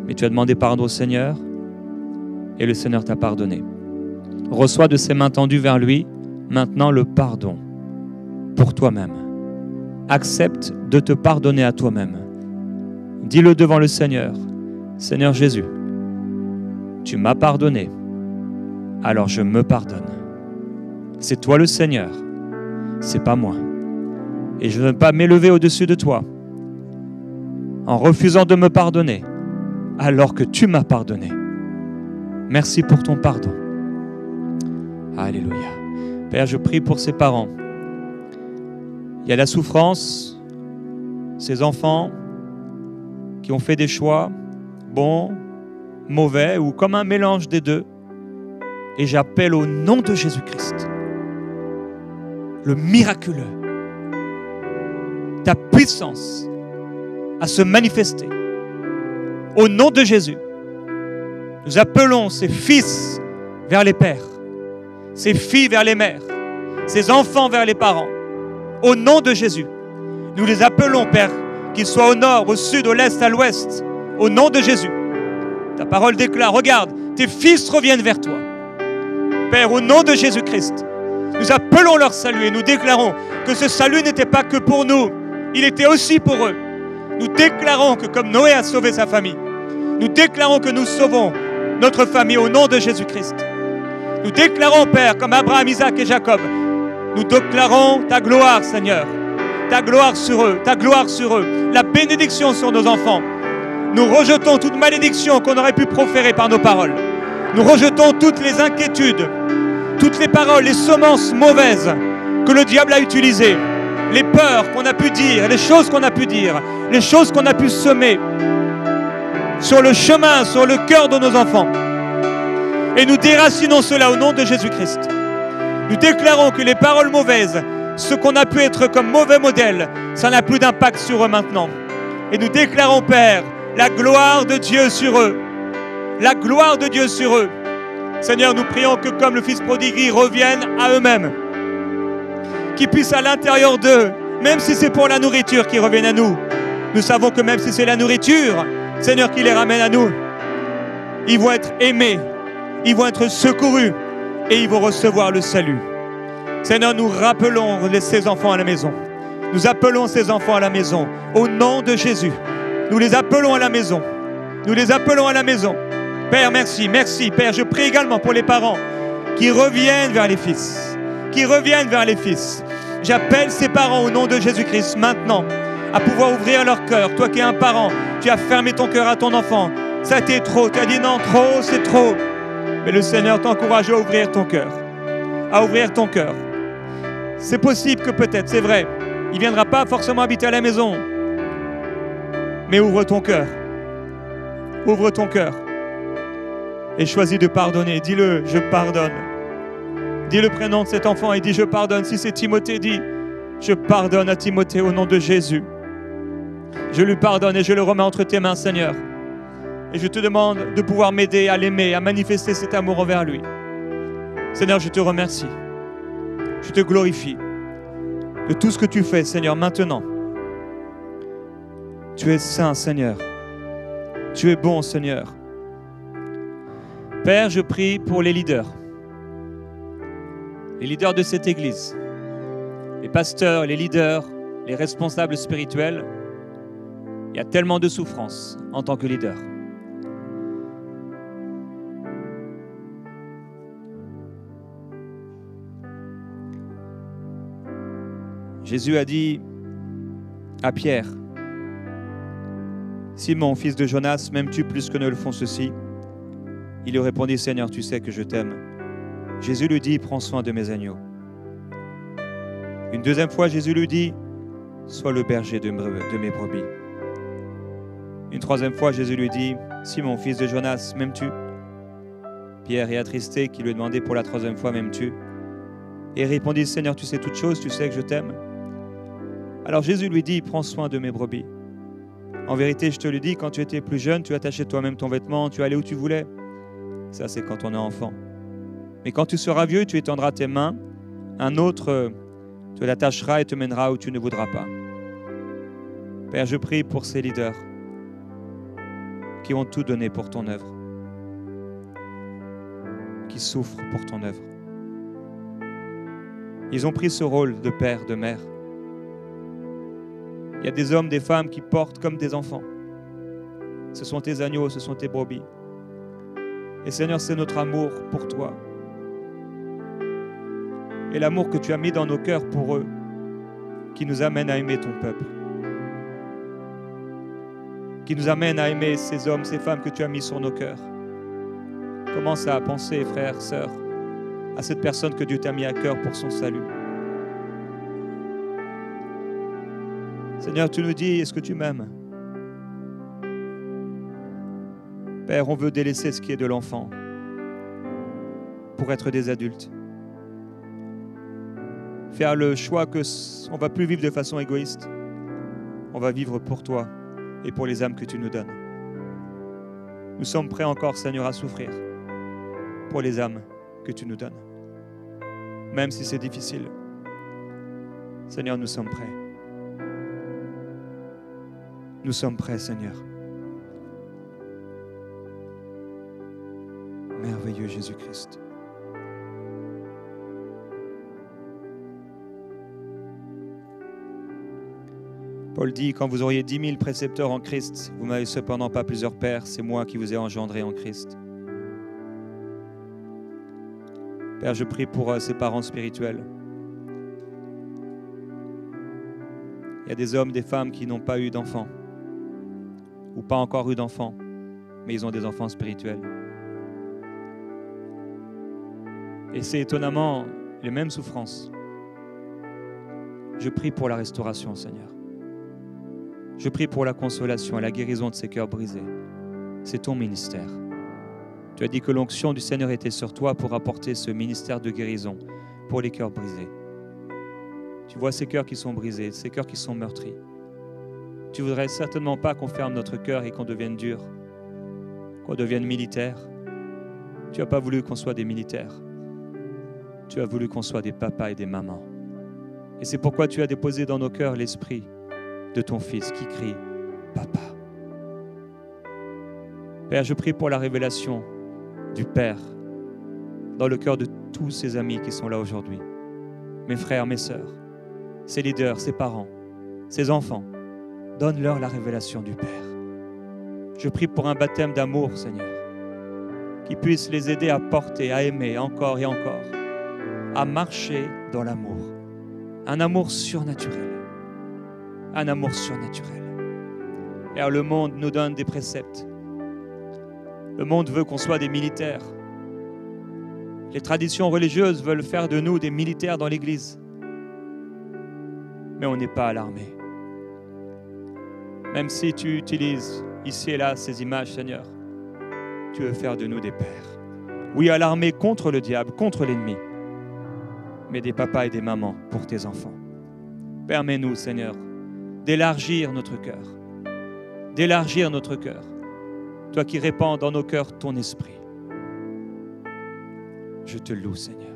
Mais tu as demandé pardon au Seigneur et le Seigneur t'a pardonné. Reçois de ses mains tendues vers lui maintenant le pardon pour toi-même. Accepte de te pardonner à toi-même. Dis-le devant le Seigneur. Seigneur Jésus, tu m'as pardonné, alors je me pardonne. C'est toi le Seigneur, c'est pas moi. Et je ne veux pas m'élever au-dessus de toi en refusant de me pardonner alors que tu m'as pardonné. Merci pour ton pardon. Alléluia. Père, je prie pour ces parents. Il y a la souffrance, ces enfants qui ont fait des choix bons, mauvais ou comme un mélange des deux. Et j'appelle au nom de Jésus-Christ, le miraculeux, ta puissance à se manifester. Au nom de Jésus, nous appelons ces fils vers les pères, ces filles vers les mères, ces enfants vers les parents. Au nom de Jésus, nous les appelons, Père, qu'ils soient au nord, au sud, au l'est, à l'ouest. Au nom de Jésus, ta parole déclare, regarde, tes fils reviennent vers toi. Père, au nom de Jésus-Christ, nous appelons leur salut et nous déclarons que ce salut n'était pas que pour nous, il était aussi pour eux. Nous déclarons que comme Noé a sauvé sa famille, nous déclarons que nous sauvons notre famille au nom de Jésus-Christ. Nous déclarons, Père, comme Abraham, Isaac et Jacob, nous déclarons ta gloire, Seigneur, ta gloire sur eux, ta gloire sur eux, la bénédiction sur nos enfants. Nous rejetons toute malédiction qu'on aurait pu proférer par nos paroles. Nous rejetons toutes les inquiétudes, toutes les paroles, les semences mauvaises que le diable a utilisées, les peurs qu'on a pu dire, les choses qu'on a pu dire, les choses qu'on a pu semer sur le chemin, sur le cœur de nos enfants. Et nous déracinons cela au nom de Jésus-Christ. Nous déclarons que les paroles mauvaises, ce qu'on a pu être comme mauvais modèle, ça n'a plus d'impact sur eux maintenant. Et nous déclarons, Père, la gloire de Dieu sur eux. La gloire de Dieu sur eux. Seigneur, nous prions que comme le Fils prodigue, ils reviennent à eux-mêmes. Qu'ils puissent à l'intérieur d'eux, même si c'est pour la nourriture, qu'ils reviennent à nous. Nous savons que même si c'est la nourriture, Seigneur, qui les ramène à nous, ils vont être aimés, ils vont être secourus et ils vont recevoir le salut. Seigneur, nous rappelons ces enfants à la maison. Nous appelons ces enfants à la maison. Au nom de Jésus, nous les appelons à la maison. Nous les appelons à la maison. Père, merci, merci. Père, je prie également pour les parents qui reviennent vers les fils. Qui reviennent vers les fils. J'appelle ces parents au nom de Jésus-Christ maintenant à pouvoir ouvrir leur cœur. Toi qui es un parent, tu as fermé ton cœur à ton enfant. Ça t'est trop. Tu as dit non, trop, c'est trop. Mais le Seigneur t'encourage à ouvrir ton cœur. À ouvrir ton cœur. C'est possible que peut-être, c'est vrai, il ne viendra pas forcément habiter à la maison. Mais ouvre ton cœur. Ouvre ton cœur. Et choisis de pardonner. Dis-le, je pardonne. Dis le prénom de cet enfant et dis je pardonne. Si c'est Timothée, dis je pardonne à Timothée au nom de Jésus. Je lui pardonne et je le remets entre tes mains, Seigneur. Et je te demande de pouvoir m'aider à l'aimer, à manifester cet amour envers lui. Seigneur, je te remercie. Je te glorifie de tout ce que tu fais, Seigneur, maintenant. Tu es saint, Seigneur. Tu es bon, Seigneur. Père, je prie pour les leaders de cette église, les pasteurs, les leaders, les responsables spirituels. Il y a tellement de souffrance en tant que leader. Jésus a dit à Pierre, « Simon, fils de Jonas, m'aimes-tu plus que ne le font ceux-ci » Il lui répondit, « Seigneur, tu sais que je t'aime. » Jésus lui dit, « Prends soin de mes agneaux. » Une deuxième fois, Jésus lui dit, « sois le berger de mes brebis. Une troisième fois, Jésus lui dit, Simon, fils de Jonas, m'aimes-tu? Pierre est attristé, qui lui a demandé pour la troisième fois, m'aimes-tu? Et il répondit, Seigneur, tu sais toutes choses, tu sais que je t'aime. Alors Jésus lui dit, prends soin de mes brebis. En vérité, je te le dis, quand tu étais plus jeune, tu attachais toi-même ton vêtement, tu allais où tu voulais. Ça, c'est quand on est enfant. Mais quand tu seras vieux, tu étendras tes mains, un autre te l'attachera et te mènera où tu ne voudras pas. Père, je prie pour ces leaders qui ont tout donné pour ton œuvre, qui souffrent pour ton œuvre. Ils ont pris ce rôle de père, de mère. Il y a des hommes, des femmes qui portent comme des enfants. Ce sont tes agneaux, ce sont tes brebis. Et Seigneur, c'est notre amour pour toi. Et l'amour que tu as mis dans nos cœurs pour eux, qui nous amène à aimer ton peuple. Qui nous amène à aimer ces hommes, ces femmes que tu as mis sur nos cœurs. Commence à penser, frères, sœurs, à cette personne que Dieu t'a mis à cœur pour son salut. Seigneur, tu nous dis, est-ce que tu m'aimes? Père, on veut délaisser ce qui est de l'enfant pour être des adultes. Faire le choix qu'on ne va plus vivre de façon égoïste. On va vivre pour toi et pour les âmes que tu nous donnes. Nous sommes prêts encore, Seigneur, à souffrir pour les âmes que tu nous donnes. Même si c'est difficile. Seigneur, nous sommes prêts. Nous sommes prêts, Seigneur. Merveilleux Jésus-Christ. Paul dit, quand vous auriez 10 000 précepteurs en Christ, vous n'avez cependant pas plusieurs pères, c'est moi qui vous ai engendré en Christ. Père, je prie pour ces parents spirituels. Il y a des hommes, des femmes qui n'ont pas eu d'enfants, ou pas encore eu d'enfants, mais ils ont des enfants spirituels. Et c'est étonnamment les mêmes souffrances. Je prie pour la restauration, Seigneur. Je prie pour la consolation et la guérison de ces cœurs brisés. C'est ton ministère. Tu as dit que l'onction du Seigneur était sur toi pour apporter ce ministère de guérison pour les cœurs brisés. Tu vois ces cœurs qui sont brisés, ces cœurs qui sont meurtris. Tu voudrais certainement pas qu'on ferme notre cœur et qu'on devienne dur, qu'on devienne militaire. Tu n'as pas voulu qu'on soit des militaires. Tu as voulu qu'on soit des papas et des mamans. Et c'est pourquoi tu as déposé dans nos cœurs l'esprit de ton Fils qui crie « Papa ». Père, je prie pour la révélation du Père dans le cœur de tous ces amis qui sont là aujourd'hui. Mes frères, mes sœurs, ces leaders, ces parents, ces enfants, donne-leur la révélation du Père. Je prie pour un baptême d'amour, Seigneur, qui puisse les aider à porter, à aimer encore et encore, à marcher dans l'amour. Un amour surnaturel. Un amour surnaturel. Car le monde nous donne des préceptes. Le monde veut qu'on soit des militaires. Les traditions religieuses veulent faire de nous des militaires dans l'Église. Mais on n'est pas à l'armée. Même si tu utilises ici et là ces images, Seigneur, tu veux faire de nous des pères. Oui, à l'armée contre le diable, contre l'ennemi, mais des papas et des mamans pour tes enfants. Permets-nous, Seigneur, d'élargir notre cœur. D'élargir notre cœur. Toi qui répands dans nos cœurs ton esprit. Je te loue, Seigneur.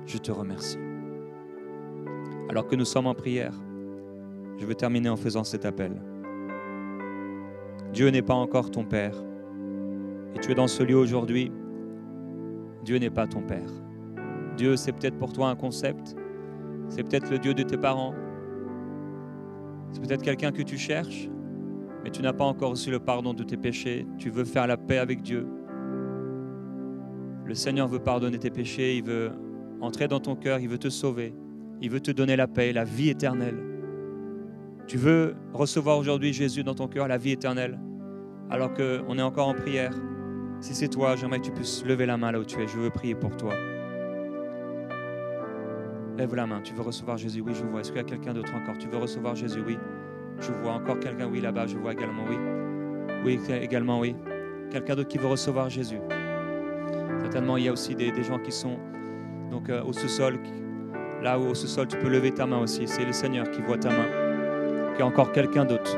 Je te remercie. Alors que nous sommes en prière, je veux terminer en faisant cet appel. Dieu n'est pas encore ton Père. Et tu es dans ce lieu aujourd'hui. Dieu n'est pas ton Père. Dieu, c'est peut-être pour toi un concept. C'est peut-être le Dieu de tes parents. C'est peut-être quelqu'un que tu cherches, mais tu n'as pas encore reçu le pardon de tes péchés. Tu veux faire la paix avec Dieu. Le Seigneur veut pardonner tes péchés. Il veut entrer dans ton cœur. Il veut te sauver. Il veut te donner la paix, la vie éternelle. Tu veux recevoir aujourd'hui Jésus dans ton cœur, la vie éternelle, alors qu'on est encore en prière. Si c'est toi, j'aimerais que tu puisses lever la main là où tu es. Je veux prier pour toi. Lève la main, tu veux recevoir Jésus? Oui, je vois. Est-ce qu'il y a quelqu'un d'autre encore? Tu veux recevoir Jésus? Oui. Je vois encore quelqu'un, oui, là-bas, je vois également, oui. Oui, également, oui. Quelqu'un d'autre qui veut recevoir Jésus. Certainement, il y a aussi des gens qui sont donc, au sous-sol. Là où au sous-sol, tu peux lever ta main aussi. C'est le Seigneur qui voit ta main. Il y a encore quelqu'un d'autre.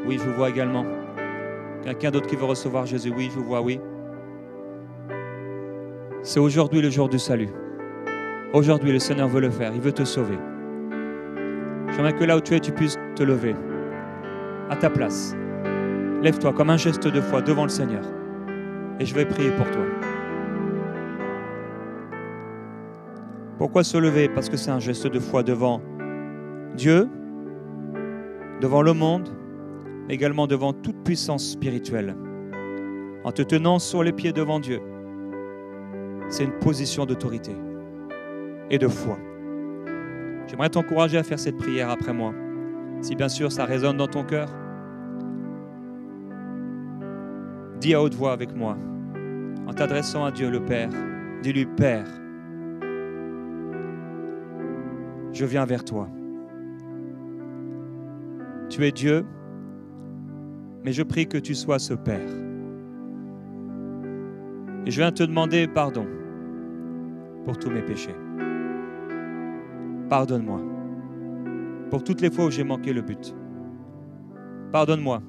Oui, je vois également. Quelqu'un d'autre qui veut recevoir Jésus? Oui, je vois, oui. C'est aujourd'hui le jour du salut. Aujourd'hui, le Seigneur veut le faire. Il veut te sauver. J'aimerais que là où tu es, tu puisses te lever. À ta place. Lève-toi comme un geste de foi devant le Seigneur. Et je vais prier pour toi. Pourquoi se lever? Parce que c'est un geste de foi devant Dieu, devant le monde, mais également devant toute puissance spirituelle. En te tenant sur les pieds devant Dieu, c'est une position d'autorité et de foi. J'aimerais t'encourager à faire cette prière après moi. Si bien sûr ça résonne dans ton cœur, dis à haute voix avec moi, en t'adressant à Dieu le Père. Dis-lui, Père, je viens vers toi. Tu es Dieu, mais je prie que tu sois ce Père. Et je viens te demander pardon pour tous mes péchés. Pardonne-moi pour toutes les fois où j'ai manqué le but. Pardonne-moi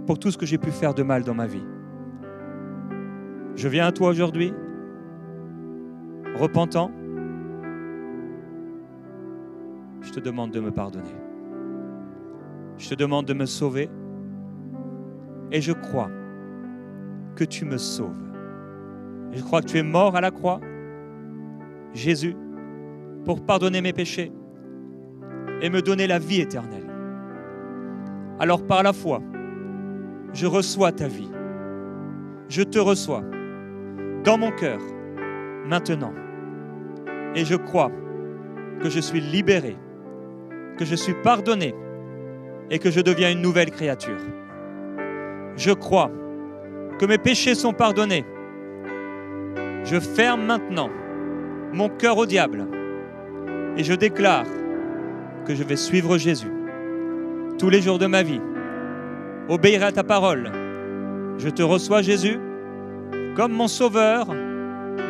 pour tout ce que j'ai pu faire de mal dans ma vie. Je viens à toi aujourd'hui, repentant. Je te demande de me pardonner. Je te demande de me sauver. Et je crois que tu me sauves. Je crois que tu es mort à la croix, Jésus, pour pardonner mes péchés et me donner la vie éternelle. Alors par la foi, je reçois ta vie. Je te reçois dans mon cœur maintenant. Et je crois que je suis libéré, que je suis pardonné et que je deviens une nouvelle créature. Je crois que mes péchés sont pardonnés. Je ferme maintenant mon cœur au diable et je déclare que je vais suivre Jésus tous les jours de ma vie, obéir à ta parole. Je te reçois, Jésus, comme mon sauveur,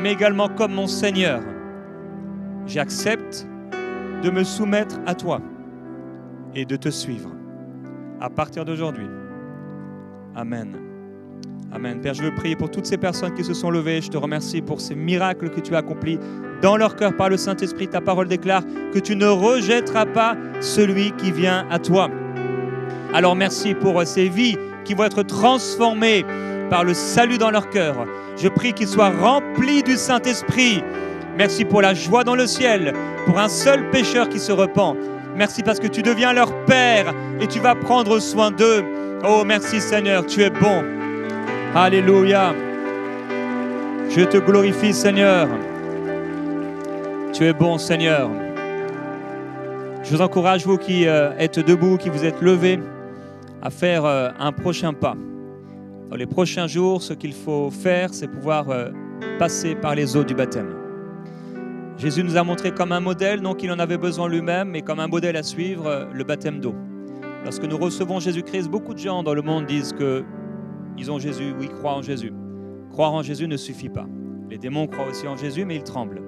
mais également comme mon Seigneur. J'accepte de me soumettre à toi et de te suivre à partir d'aujourd'hui. Amen. Amen. Père, je veux prier pour toutes ces personnes qui se sont levées. Je te remercie pour ces miracles que tu as accomplis dans leur cœur par le Saint-Esprit. Ta parole déclare que tu ne rejetteras pas celui qui vient à toi. Alors merci pour ces vies qui vont être transformées par le salut dans leur cœur. Je prie qu'ils soient remplis du Saint-Esprit. Merci pour la joie dans le ciel, pour un seul pécheur qui se repent. Merci parce que tu deviens leur Père et tu vas prendre soin d'eux. Oh, merci Seigneur, tu es bon. Alléluia. Je te glorifie Seigneur. Tu es bon Seigneur. Je vous encourage, vous qui êtes debout, qui vous êtes levés, à faire un prochain pas. Dans les prochains jours, ce qu'il faut faire, c'est pouvoir passer par les eaux du baptême. Jésus nous a montré comme un modèle, non qu'il en avait besoin lui-même, mais comme un modèle à suivre, le baptême d'eau. Lorsque nous recevons Jésus-Christ, beaucoup de gens dans le monde disent qu'ils ont Jésus, oui, croient en Jésus. Croire en Jésus ne suffit pas. Les démons croient aussi en Jésus, mais ils tremblent.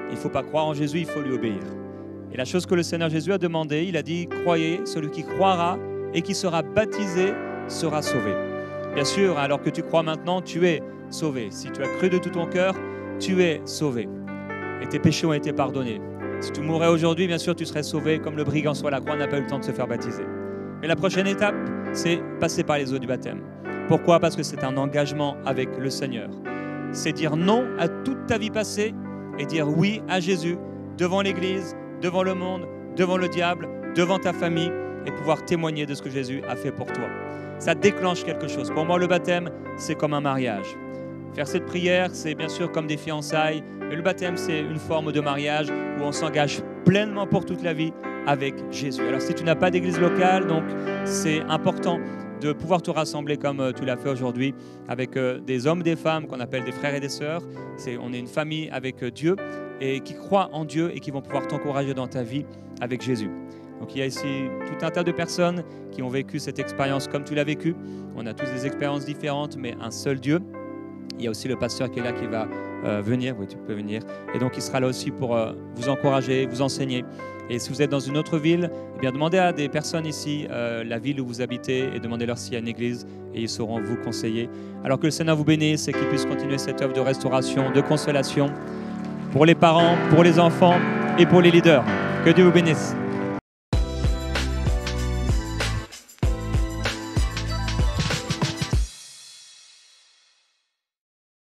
Il ne faut pas croire en Jésus, il faut lui obéir. Et la chose que le Seigneur Jésus a demandé, il a dit, croyez, celui qui croira et qui sera baptisé sera sauvé. Bien sûr, alors que tu crois maintenant, tu es sauvé. Si tu as cru de tout ton cœur, tu es sauvé. Et tes péchés ont été pardonnés. Si tu mourrais aujourd'hui, bien sûr, tu serais sauvé comme le brigand sur la croix n'a pas eu le temps de se faire baptiser. Mais la prochaine étape, c'est passer par les eaux du baptême. Pourquoi? Parce que c'est un engagement avec le Seigneur. C'est dire non à toute ta vie passée et dire oui à Jésus devant l'Église, devant le monde, devant le diable, devant ta famille et pouvoir témoigner de ce que Jésus a fait pour toi. Ça déclenche quelque chose. Pour moi, le baptême, c'est comme un mariage. Faire cette prière, c'est bien sûr comme des fiançailles, mais le baptême, c'est une forme de mariage où on s'engage pleinement pour toute la vie avec Jésus. Alors, si tu n'as pas d'église locale, donc c'est important de pouvoir te rassembler comme tu l'as fait aujourd'hui avec des hommes, des femmes qu'on appelle des frères et des sœurs. On est une famille avec Dieu et qui croient en Dieu et qui vont pouvoir t'encourager dans ta vie avec Jésus. Donc il y a ici tout un tas de personnes qui ont vécu cette expérience comme tu l'as vécu. On a tous des expériences différentes, mais un seul Dieu. Il y a aussi le pasteur qui est là qui va venir. Oui, tu peux venir. Et donc il sera là aussi pour vous encourager, vous enseigner. Et si vous êtes dans une autre ville, eh bien, demandez à des personnes ici la ville où vous habitez et demandez-leur s'il y a une église et ils sauront vous conseiller. Alors que le Seigneur vous bénisse et qu'il puisse continuer cette œuvre de restauration, de consolation pour les parents, pour les enfants et pour les leaders. Que Dieu vous bénisse.